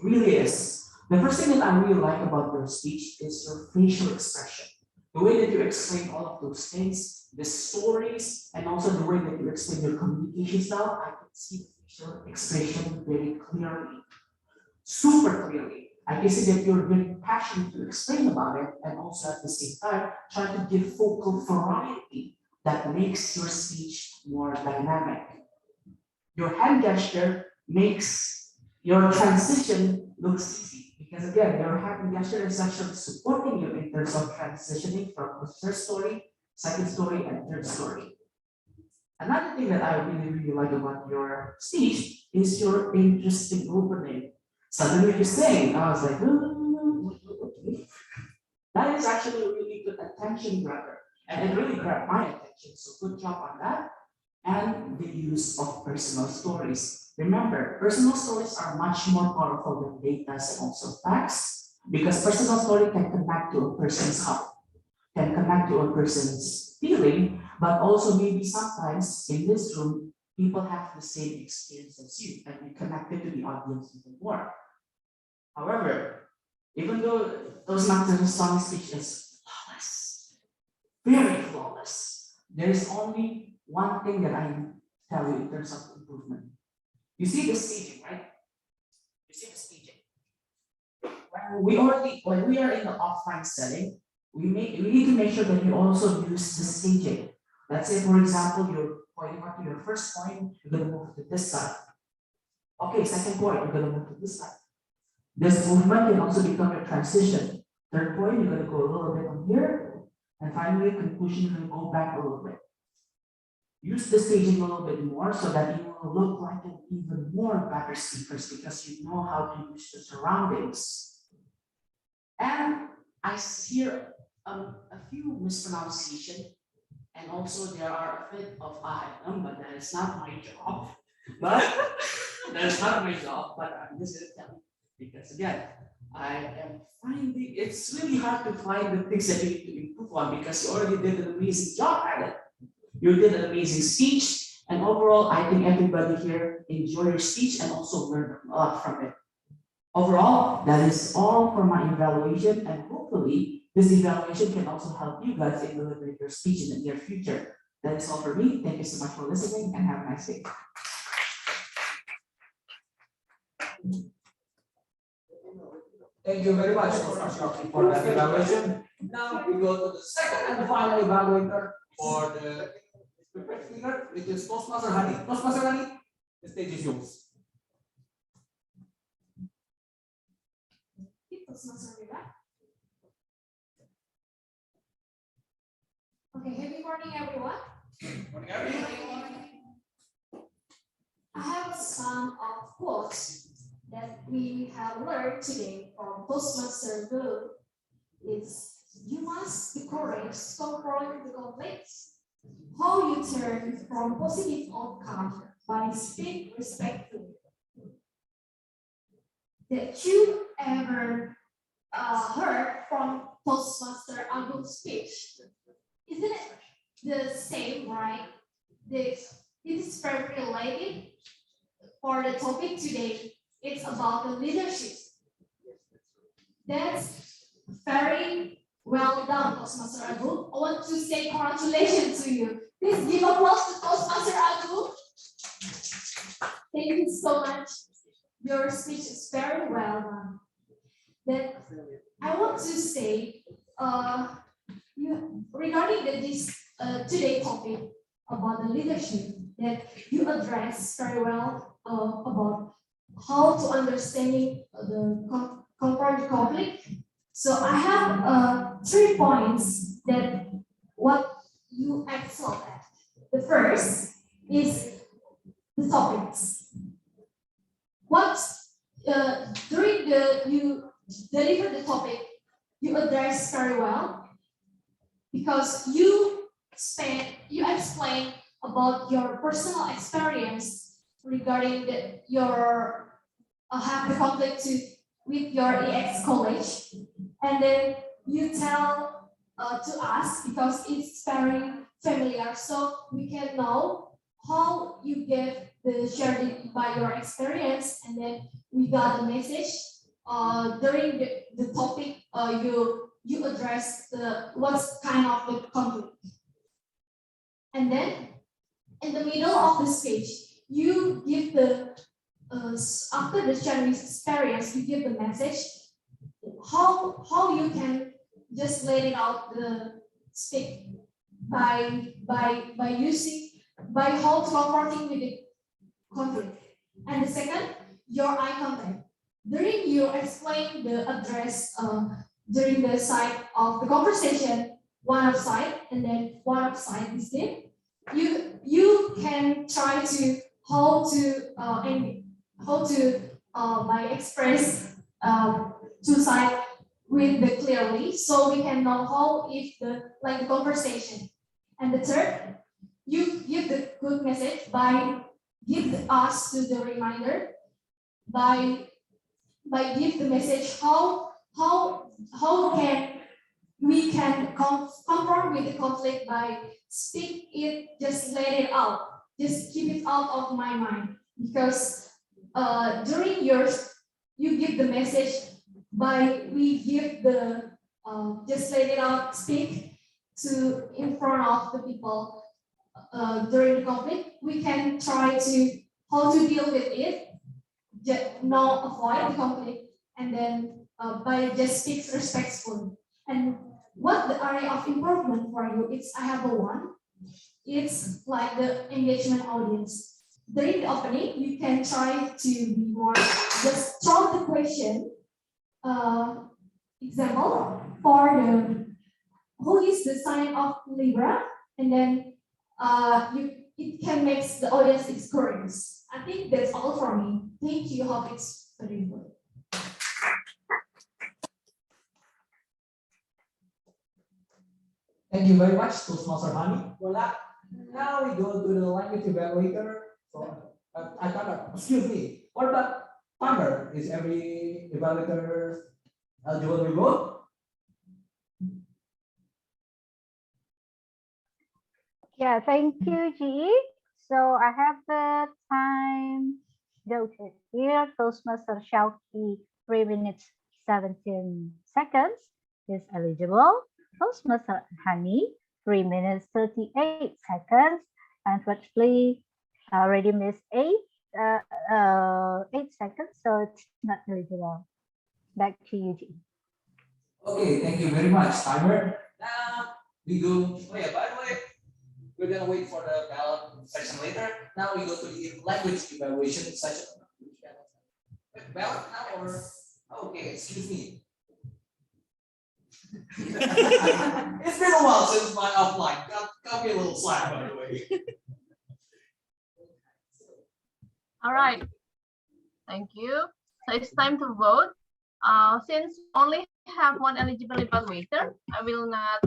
K: Really is. The first thing that I really like about your speech is your facial expression. The way that you explain all of those things, the stories, and also the way that you explain your communication style, I can see the facial expression very clearly, super clearly. I can see that you're very passionate to explain about it, and also at the same time, trying to give focal variety that makes your speech more dynamic. Your hand gesture makes your transition looks easy, because again, your hand gesture is actually supporting you in terms of transitioning from the first story, second story, and third story. Another thing that I really like about your speech is your interesting opening. Suddenly you sing, I was like,
N: That is actually a really good attention grabber, and it really grabbed my attention. So good job on that. And the use of personal stories. Remember, personal stories are much more powerful than data and also facts, because personal story can connect to a person's heart, can connect to a person's feeling, but also maybe sometimes in this room, people have the same experience as you, and you connected to the audience even more. However, even though Toastmasters song speech is flawless, very flawless, there is only one thing that I tell you in terms of improvement. You see the staging, right? You see the staging. When we are in the offline setting, we need to make sure that you also use the staging. Let's say, for example, you're pointing out to your first point, you're gonna move to this side. Okay, second point, you're gonna move to this side. This movement can also become a transition. Third point, you're gonna go a little bit from here, and finally, conclusion, you're gonna go back a little bit. Use the staging a little bit more so that you will look like an even more better speakers because you know how to use the surroundings. And I hear a few mispronunciation, and also there are a bit of but that is not my job. But that is not my job, but I'm just gonna tell you because again, I am finding it's really hard to find the things that you need to improve on because you already did an amazing job at it. You did an amazing speech, and overall, I think everybody here enjoyed your speech and also learned a lot from it. Overall, that is all for my evaluation, and hopefully, this evaluation can also help you guys in delivering your speech in the near future. That is all for me. Thank you so much for listening, and have a nice day.
A: Thank you very much for that evaluation. Now we go to the second and final evaluator for the prepared speaker, which is Toastmaster Hani. Toastmaster Hani, the stage is yours.
J: Okay, happy morning, everyone.
A: Morning, everyone.
J: I have some of quotes that we have learned today from Toastmaster Loon. Is you must be courageous to confront the conflicts. How you turn from positive outcome by speak respectfully. That you ever heard from Toastmaster Agung's speech? Isn't it the same, right? It is very related for the topic today. It's about the leadership. That's very well done, Toastmaster Agung. I want to say congratulations to you. Please give applause to Toastmaster Agung. Thank you so much. Your speech is very well done. Then I want to say, regarding this today topic about the leadership, that you address very well about how to understanding the conflict. So I have 3 points that what you excel at. The first is the topics. What during you deliver the topic, you address very well because you explain about your personal experience regarding your have the conflict with your EX college, and then you tell to us because it's very familiar, so we can know how you get the shared by your experience, and then we got the message during the topic you address what's kind of the conflict, and then in the middle of the speech you give the after the sharing experience, you give the message how you can just let it out the speak by how to confronting with the conflict. And the second, your eye contact. During you explain the address during the side of the conversation, one upside and then one upside is there. You can try to how to by express two sides read the clearly, so we can know how if the conversation. And the third, you give the good message by give us to the reminder by give the message how can we can confront with the conflict by speak it, just let it out, just keep it out of my mind, because during yours you give the message by we give the just let it out, speak to in front of the people during the conflict. We can try to how to deal with it, not avoid the conflict, and then by just speak respectfully. And what the area of improvement for you? It's I have a one. It's like the engagement audience. During the opening, you can try to be more just throw the question. Example for the who is the sign of Libra, and then it can make the audience experience. I think that's all for me. Thank you. Hope it's very good.
O: Thank you very much, Toastmaster Hani. Voila. Now we go to the language evaluator. So I thought, excuse me, what about timer? Is every evaluator eligible to vote?
E: Yeah, thank you, GE. So I have the time noted here. Toastmaster Isyraqi, 3 minutes, 17 seconds is eligible. Toastmaster Hani, 3 minutes, 38 seconds. Unfortunately, already missed 8 seconds, so it's not eligible. Back to you, GE.
O: Okay, thank you very much, timer. Now we go.
A: Oh yeah, by the way, we're gonna wait for the ballot section later. Now we go to the language evaluation session. Ballot now or okay, excuse me. It's been a while since my offline. Got me a little slack, by the way.
I: All right. Thank you. So it's time to vote. Since we only have one eligible evaluator, I will not,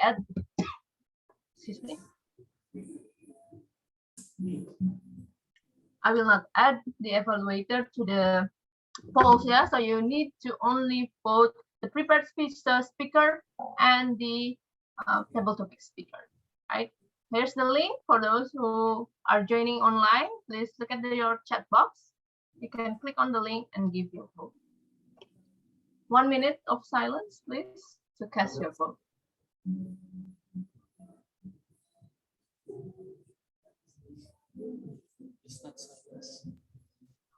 I: add, excuse me. I will not add the evaluator to the polls, yeah? So you need to only vote the prepared speech speaker and the table topic speaker, right? Here's the link for those who are joining online. Please look at your chat box. You can click on the link and give your vote. 1 minute of silence, please, to cast your vote.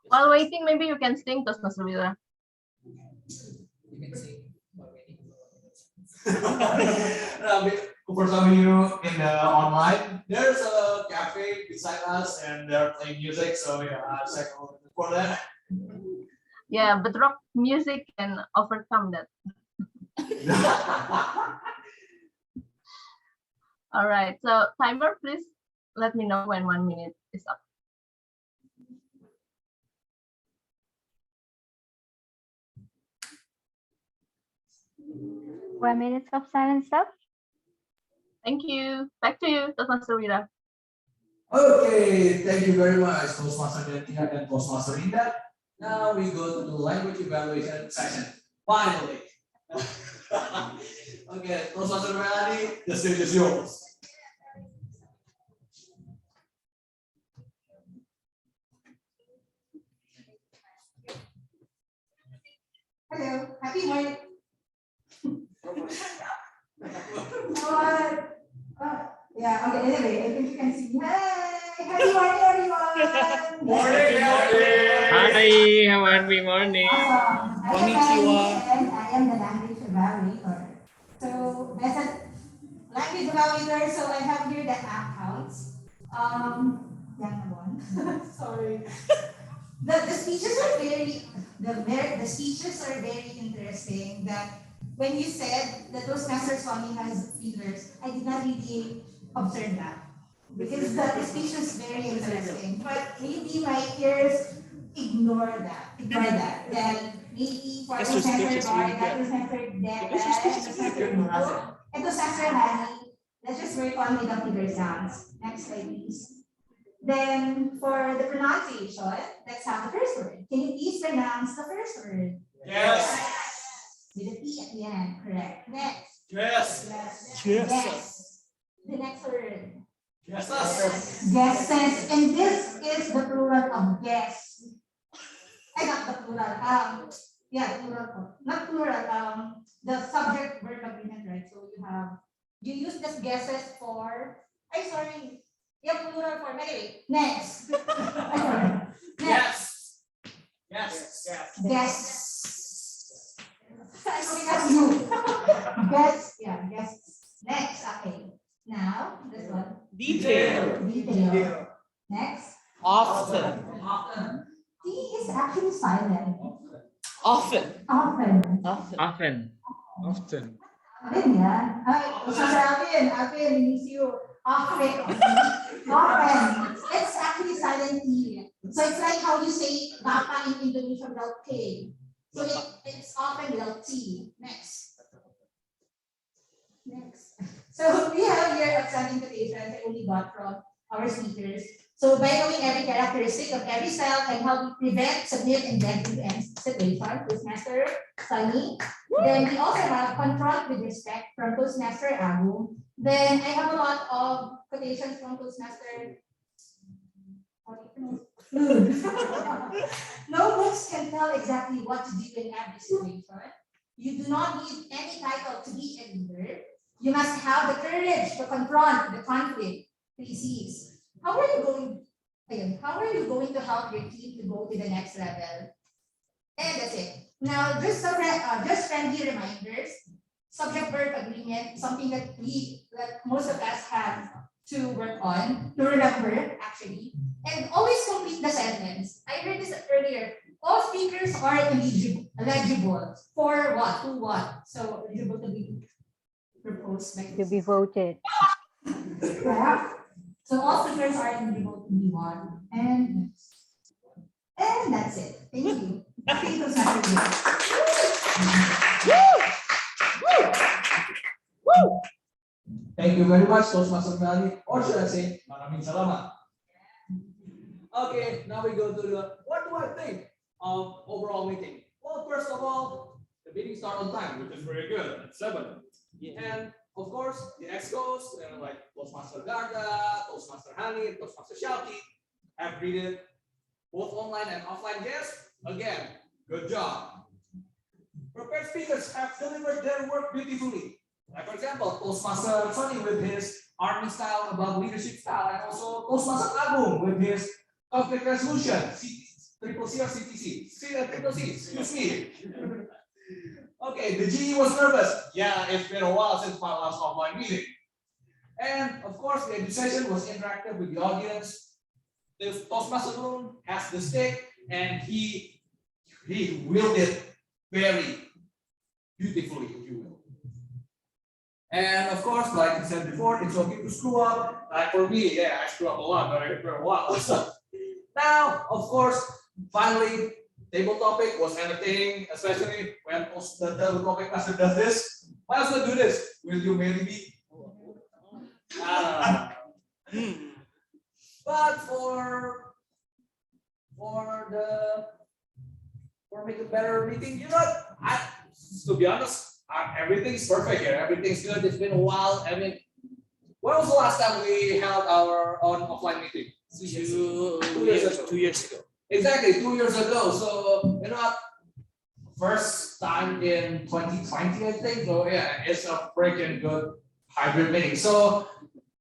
I: While waiting, maybe you can sing, Toastmaster Wira.
A: You can sing while waiting. For some of you in the online, there's a cafe beside us and they're playing music, so yeah, I'll check for that.
I: Yeah, but rock music can overcome that. All right, so timer, please let me know when 1 minute is up.
E: One minute of silence up.
I: Thank you. Back to you, Toastmaster Wira.
A: Okay, thank you very much, Toastmaster Detia and Toastmaster Indah. Now we go to the language evaluation session. Finally. Okay, Toastmaster Melanie, the stage is yours.
P: Hello, happy morning. Yeah, okay, anyway, I think you can see me. Hey, happy morning, everyone.
A: Morning.
F: Hi, happy morning.
P: Awesome. And I am the language evaluator. So, as a language evaluator, so I have here the accounts. Young one. Sorry. The speeches are the speeches are very interesting. That when you said that Toastmaster Sony has feelers, I did not really observe that because the speech was very interesting. But maybe my ears ignore that. Then maybe for
A: Guess your speech is really
P: Toastmaster
A: good.
P: Toastmaster
A: Guess your speech is really good.
P: and Toastmaster Honey. Let's just work on with the figure sounds. Next slide, please. Then for the pronunciation, let's have the first word. Can you please pronounce the first word?
A: Yes.
P: With a P at the end, correct. Next.
A: Yes.
P: Yes.
A: Yes.
P: Yes. The next word.
A: Yes.
P: Guesses. And this is the plural of guess. I got the plural. Yeah, plural. Not plural. The subject verb agreement, right? So you use this guesses for. Sorry. Yeah, plural form. Anyway, next.
A: Yes. Yes.
P: Guess. Okay, that's you. Guess. Yeah, guess. Next. Okay. Now, this one. Detail. Next.
A: Often.
P: T is actually silent.
A: Often.
P: Often, yeah. Alvin, we miss you. Often. It's actually silent T. So it's like how you say Bapa in Indonesia without K. So it's often without T. Next. So we have here outstanding quotations I only got from our speakers. So by knowing every characteristic of every cell and how we prevent, submit, and get to end situation, Toastmaster Sony. Then we also have confront with respect from Toastmaster Agung. Then I have a lot of quotations from Toastmaster Loon. No books can tell exactly what to do in every situation. You do not need any title to be a leader. You must have the courage to confront the conflict. 3 C's. How are you going to help your team to go to the next level? And that's it. Now, just friendly reminders. Subject verb agreement, something that most of us have to work on, to remember actually. And always complete the sentence. I heard this earlier. All speakers are eligible for what? To what? So eligible to be proposed.
E: To be voted.
P: Yeah. So all speakers are eligible to be one. And that's it. Thank you. Back to you,
O: Thank you very much, Toastmaster Melanie, or should I say, maraming salamat. Okay, now we go to what do I think of overall meeting? Well, first of all, the meeting started on time, which is very good, at 7. And of course, the excos, like Toastmaster Garda, Toastmaster Hani, and Toastmaster Isyraqi have greeted both online and offline guests. Again, good job. Prepared speakers have delivered their work beautifully. Like for example, Toastmaster Sony with his army style about leadership style, and also Toastmaster Agung with his conflict resolution, triple C or CTC, triple C, excuse me. Okay, the GE was nervous. Yeah, it's been a while since my last offline meeting. And of course, the Edu Session was interactive with the audience. The Toastmaster Loon has the stick, and he wielded it very beautifully, if you will. And of course, like I said before, it's okay to screw up. Like for me, yeah, I screw up a lot, but I for a while. So now, of course, finally, table topic was entertaining, especially when the topic master does this. Why else do this? Will you marry me? But for make a better meeting, you know, to be honest, everything's perfect here. Everything's good. It's been a while. I mean, when was the last time we held our own offline meeting? 2 years ago.
A: 2 years ago.
O: Exactly, 2 years ago. So, you know, first time in 2020, I think. So yeah, it's a freaking good hybrid meeting. So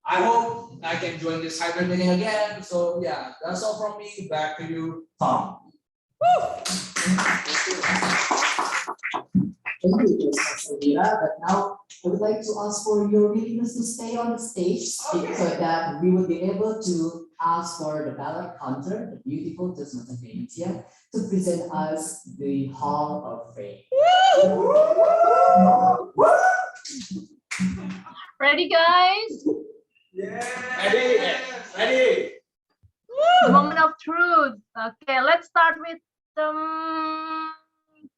O: I hope I can join this hybrid meeting again. So yeah, that's all from me. Back to you, Tom.
B: Thank you, Mr. Vira. But now I would like to ask for your willingness to stay on the stage so that we would be able to ask for the ballot counter, the beautiful Toastmaster Venetia, to present us the Hall of Fame.
I: Ready, guys?
O: Yeah. Ready.
I: Moment of truth. Okay, let's start with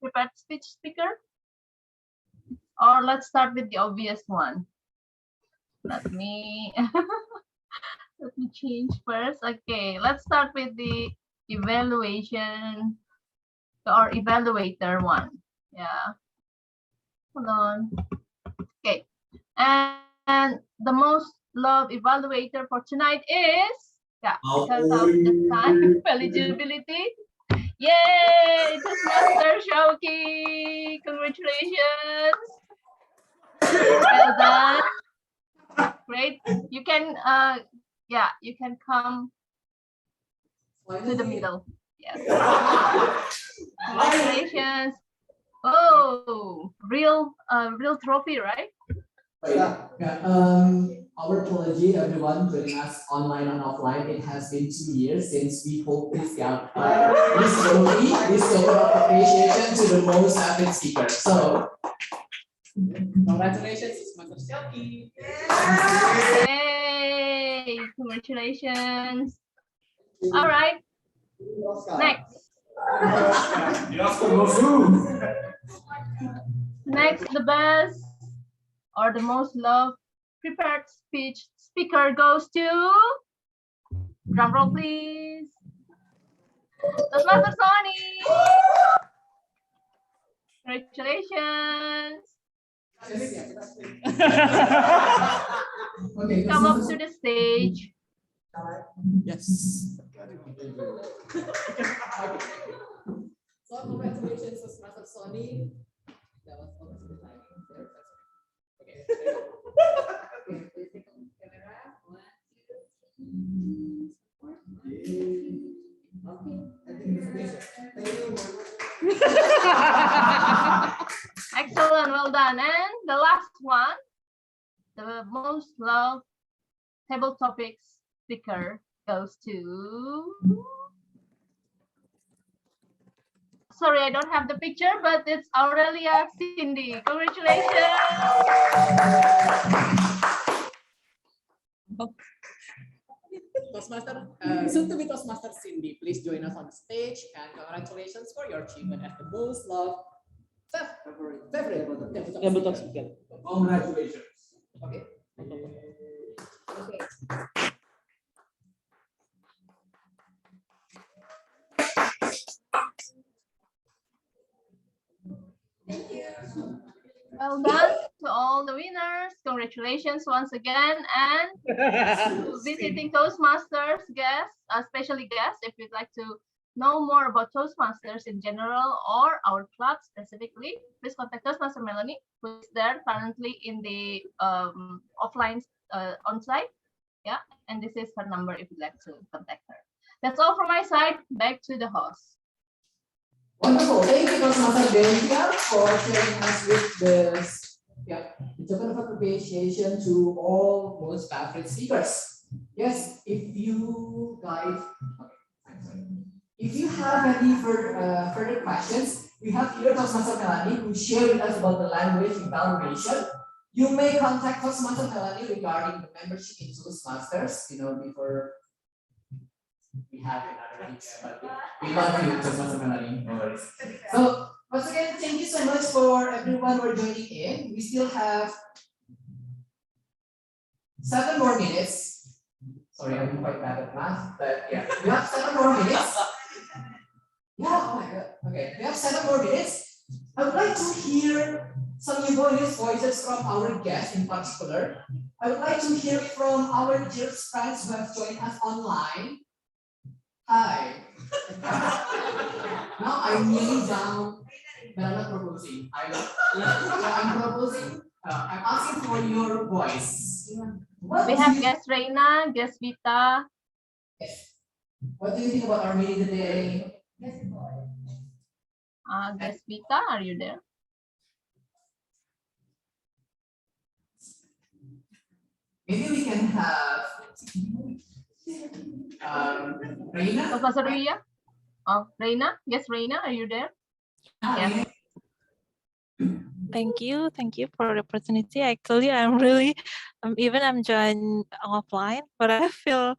I: prepared speech speaker? Or let's start with the obvious one. Let me let me change first. Okay, let's start with the evaluation or evaluator one. Yeah. Hold on. Okay. And the most loved evaluator for tonight is, yeah, because of the time eligibility. Yay! Toastmaster Shauki! Congratulations! Well done. Great. You can yeah, you can come to the middle. Yes. Congratulations. Oh, real trophy, right?
N: Yeah. Our apology, everyone joining us online and offline. It has been 2 years since we hosted this trophy, this token of appreciation to the most avid speaker. So, congratulations, Mr. Selkie.
I: Yay! Congratulations. All right. Next. Next, the best or the most loved prepared speech speaker goes to, drum roll please, Toastmaster Sony. Congratulations.
N: Okay,
I: come up to the stage.
N: Yes. So congratulations, Toastmaster Sony. That was almost the timing there. Okay. Okay, please take on camera. 1, 2, 3. Okay. I think it's thank you.
I: Excellent, well done. And the last one, the most loved table topics speaker goes to, sorry, I don't have the picture, but it's Aurelia Cindy. Congratulations.
N: Toastmaster, soon to be Toastmaster Cindy, please join us on stage and congratulations for your achievement as the most loved favorite tabletop speaker.
O: Congratulations.
N: Okay. Okay.
I: Thank you. Well done to all the winners. Congratulations once again. And to visiting Toastmasters guests, especially guests, if you'd like to know more about Toastmasters in general or our club specifically, please contact Toastmaster Melanie, who is there currently in the offline on-site. Yeah, and this is her number if you'd like to contact her. That's all from my side. Back to the host.
N: Wonderful. Thank you, Toastmaster Delia, for sharing us with the token of appreciation to all most favorite speakers. Yes, if you guys, if you have any further questions, we have here Toastmaster Melanie who shared with us about the language evaluation. You may contact Toastmaster Melanie regarding the membership in Toastmasters. You know, before we have another week, but we love you, Toastmaster Melanie. No worries. So once again, thank you so much for everyone who are joining in. We still have 7 more minutes. Sorry, I'm quite bad at math, but yeah, we have 7 more minutes. Yeah, oh my god. Okay, we have 7 more minutes. I would like to hear some euphonious voices from our guests in particular. I would like to hear from our dear friends who have joined us online. Hi. Now I'm kneeling down, but I'm not proposing. I'm proposing. I'm asking for your voice.
I: We have guest Reina, guest Vita.
N: What do you think about our meeting today?
I: Guest Vita, are you there?
N: Maybe we can have Reina.
I: Professor Ria? Oh, Reina? Yes, Reina, are you there? Yes.
Q: Thank you for the opportunity. Actually, I'm really, I'm joined offline, but I feel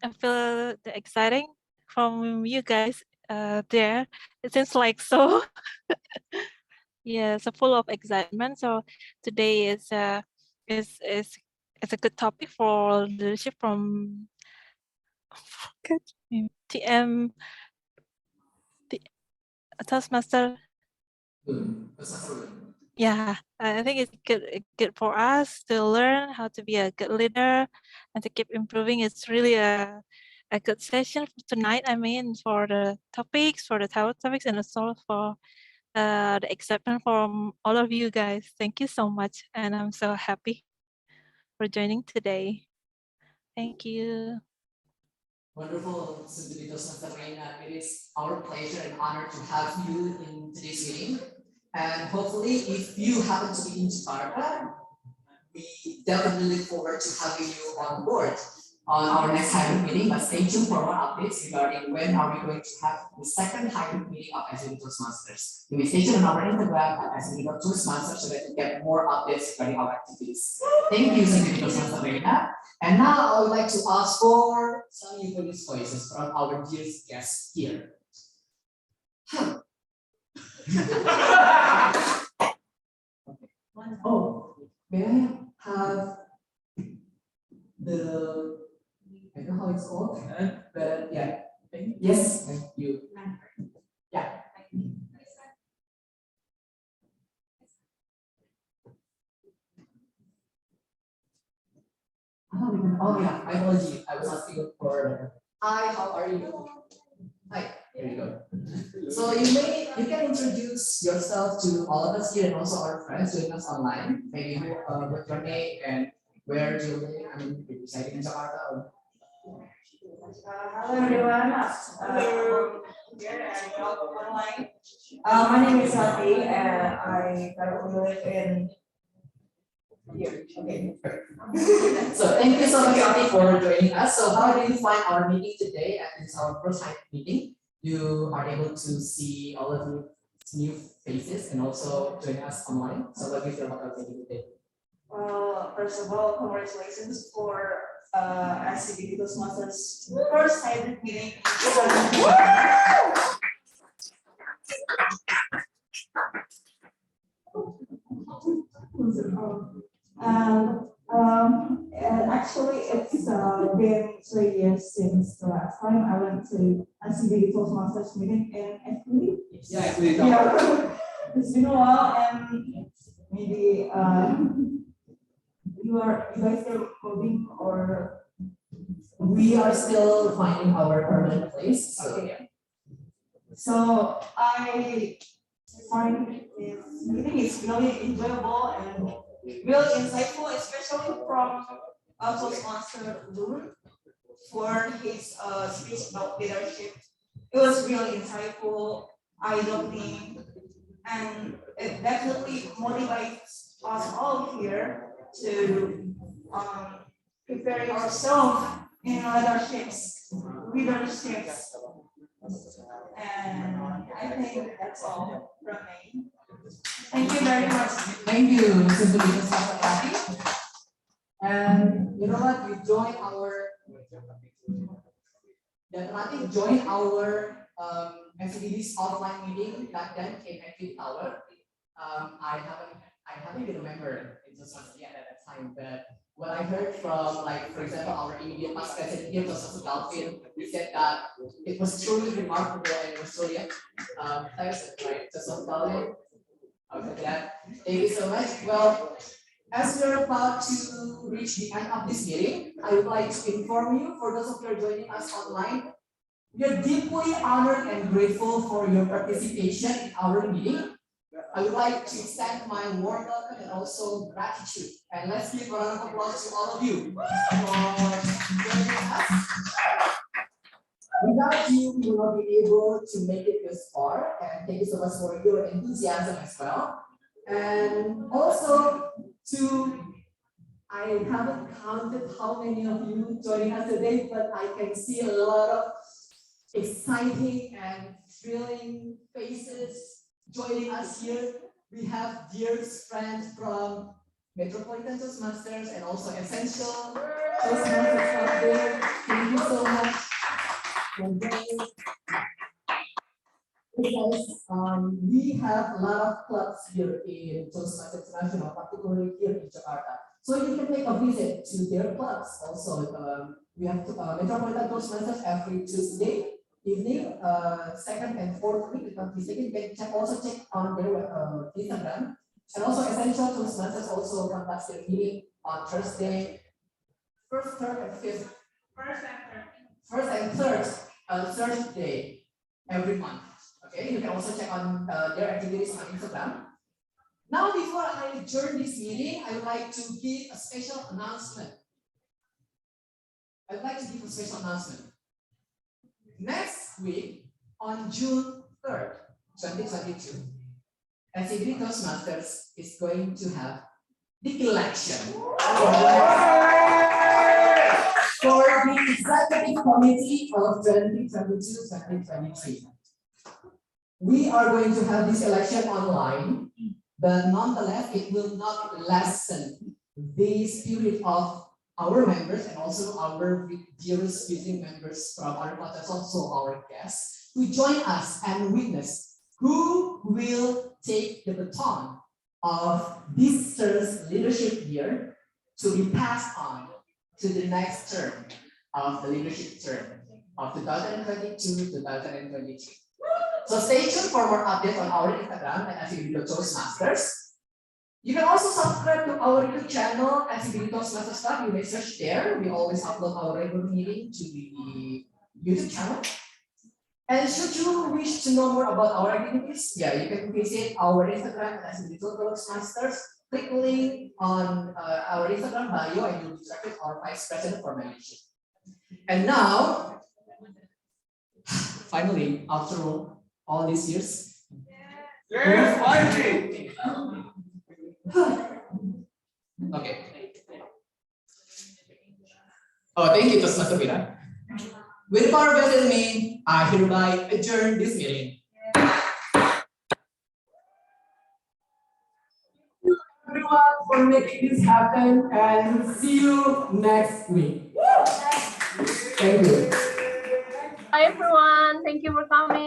Q: the exciting from you guys there. It seems like so. Yeah, so full of excitement. So today is a good topic for leadership from TM Toastmaster. Yeah, I think it's good for us to learn how to be a good leader and to keep improving. It's really a good session for tonight. I mean, for the topics, for the topics, and also for the excitement from all of you guys. Thank you so much, and I'm so happy for joining today. Thank you.
B: Wonderful, SCBD Toastmasters Reina. It is our pleasure and honor to have you in today's meeting. And hopefully, if you happen to be in Jakarta, we definitely look forward to having you on board on our next hybrid meeting. But stay tuned for more updates regarding when are we going to have the second hybrid meeting of SCBD Toastmasters. You may stay tuned on our Instagram at SCBD Toastmasters so that you get more updates regarding our activities. Thank you, SCBD Toastmasters Reina. And now I would like to ask for some euphonious voices from our dear guests here. Oh, may I have the, I don't know how it's called, but yeah, yes, thank you. Yeah. Oh yeah, my apology. I was asking for hi, how are you? Hi, here you go. So you can introduce yourself to all of us here and also our friends joining us online. Maybe what's your name and where do you live? I mean, if you reside in Jakarta or
R: hello everyone. Online. My name is Isyraqi and I currently live in here. Okay.
B: So thank you so much, Ati, for joining us. So how do you find our meeting today? And it's our first time meeting. You are able to see all of you new faces and also join us online. So what do you feel about our meeting today?
R: First of all, congratulations for SCBD Toastmasters first hybrid meeting. Actually, it's been 3 years since the last time I went to SCBD Toastmasters meeting in FB. Yeah, it's been a while, and maybe you guys are moving or
B: we are still finding our permanent place. So
R: okay. So I find this meeting is really enjoyable and really insightful, especially from Toastmaster Loon for his speech about leadership. It was really insightful, eye-opening, and it definitely motivates us all here to prepare ourselves in leaderships. And I think that's all from me. Thank you very much.
B: Thank you, Mrs. Isyraqi. And you know what? You joined our SCBD's offline meeting back then came at the Tower. I haven't even remember it was yet at that time, but what I heard from, like, for example, our immediate past president here, Professor Galvin, he said that it was truly remarkable and it was truly right? Professor Galvin. Okay, yeah. Thank you so much. Well, as we're about to reach the end of this meeting, I would like to inform you, for those of you who are joining us online, we are deeply honored and grateful for your participation in our meeting. I would like to extend my warm welcome and also gratitude. And let's give a round of applause to all of you for joining us. Without you, we will not be able to make it this far. And thank you so much for your enthusiasm as well. And also I haven't counted how many of you joining us today, but I can see a lot of exciting and thrilling faces joining us here. We have dear friends from Metropolitan Toastmasters and also Essential Toastmasters Club there. Thank you so much for joining.
N: because we have a lot of clubs here in Toastmasters International, particularly here in Jakarta. So you can make a visit to their clubs. Also, we have Metropolitan Toastmasters every Tuesday evening, second and fourth week. If I'm mistaken, you can also check on their Instagram. And also, Essential Toastmasters also conducts their meeting on Thursday, first, third, and fifth. First and third Thursday every month. Okay, you can also check on their activities on Instagram. Now, before I adjourn this meeting, I would like to give a special announcement. Next week, on June 3rd, 2022, SCBD Toastmasters is going to have the election for the Executive Committee of 2022-2023. We are going to have this election online, but nonetheless, it will not lessen the spirit of our members and also our dearest visiting members from other countries, also our guests, to join us and witness who will take the baton of this term's leadership year to be passed on to the next term of the leadership term of 2022-2023. So stay tuned for more updates on our Instagram at SCBD Toastmasters. You can also subscribe to our YouTube channel, SCBD Toastmasters Club. You may search there. We always upload our regular meeting to the YouTube channel. And should you wish to know more about our activities, you can visit our Instagram at SCBD Toastmasters. Click the link on our Instagram bio and you'll be directed to our Vice President for membership. And now, finally, after all these years, okay. Oh, thank you, Toastmaster Vira. With the power vested in me, I hereby adjourn this meeting. Everyone for making this happen, and see you next week. Thank you.
I: Hi everyone, thank you for coming.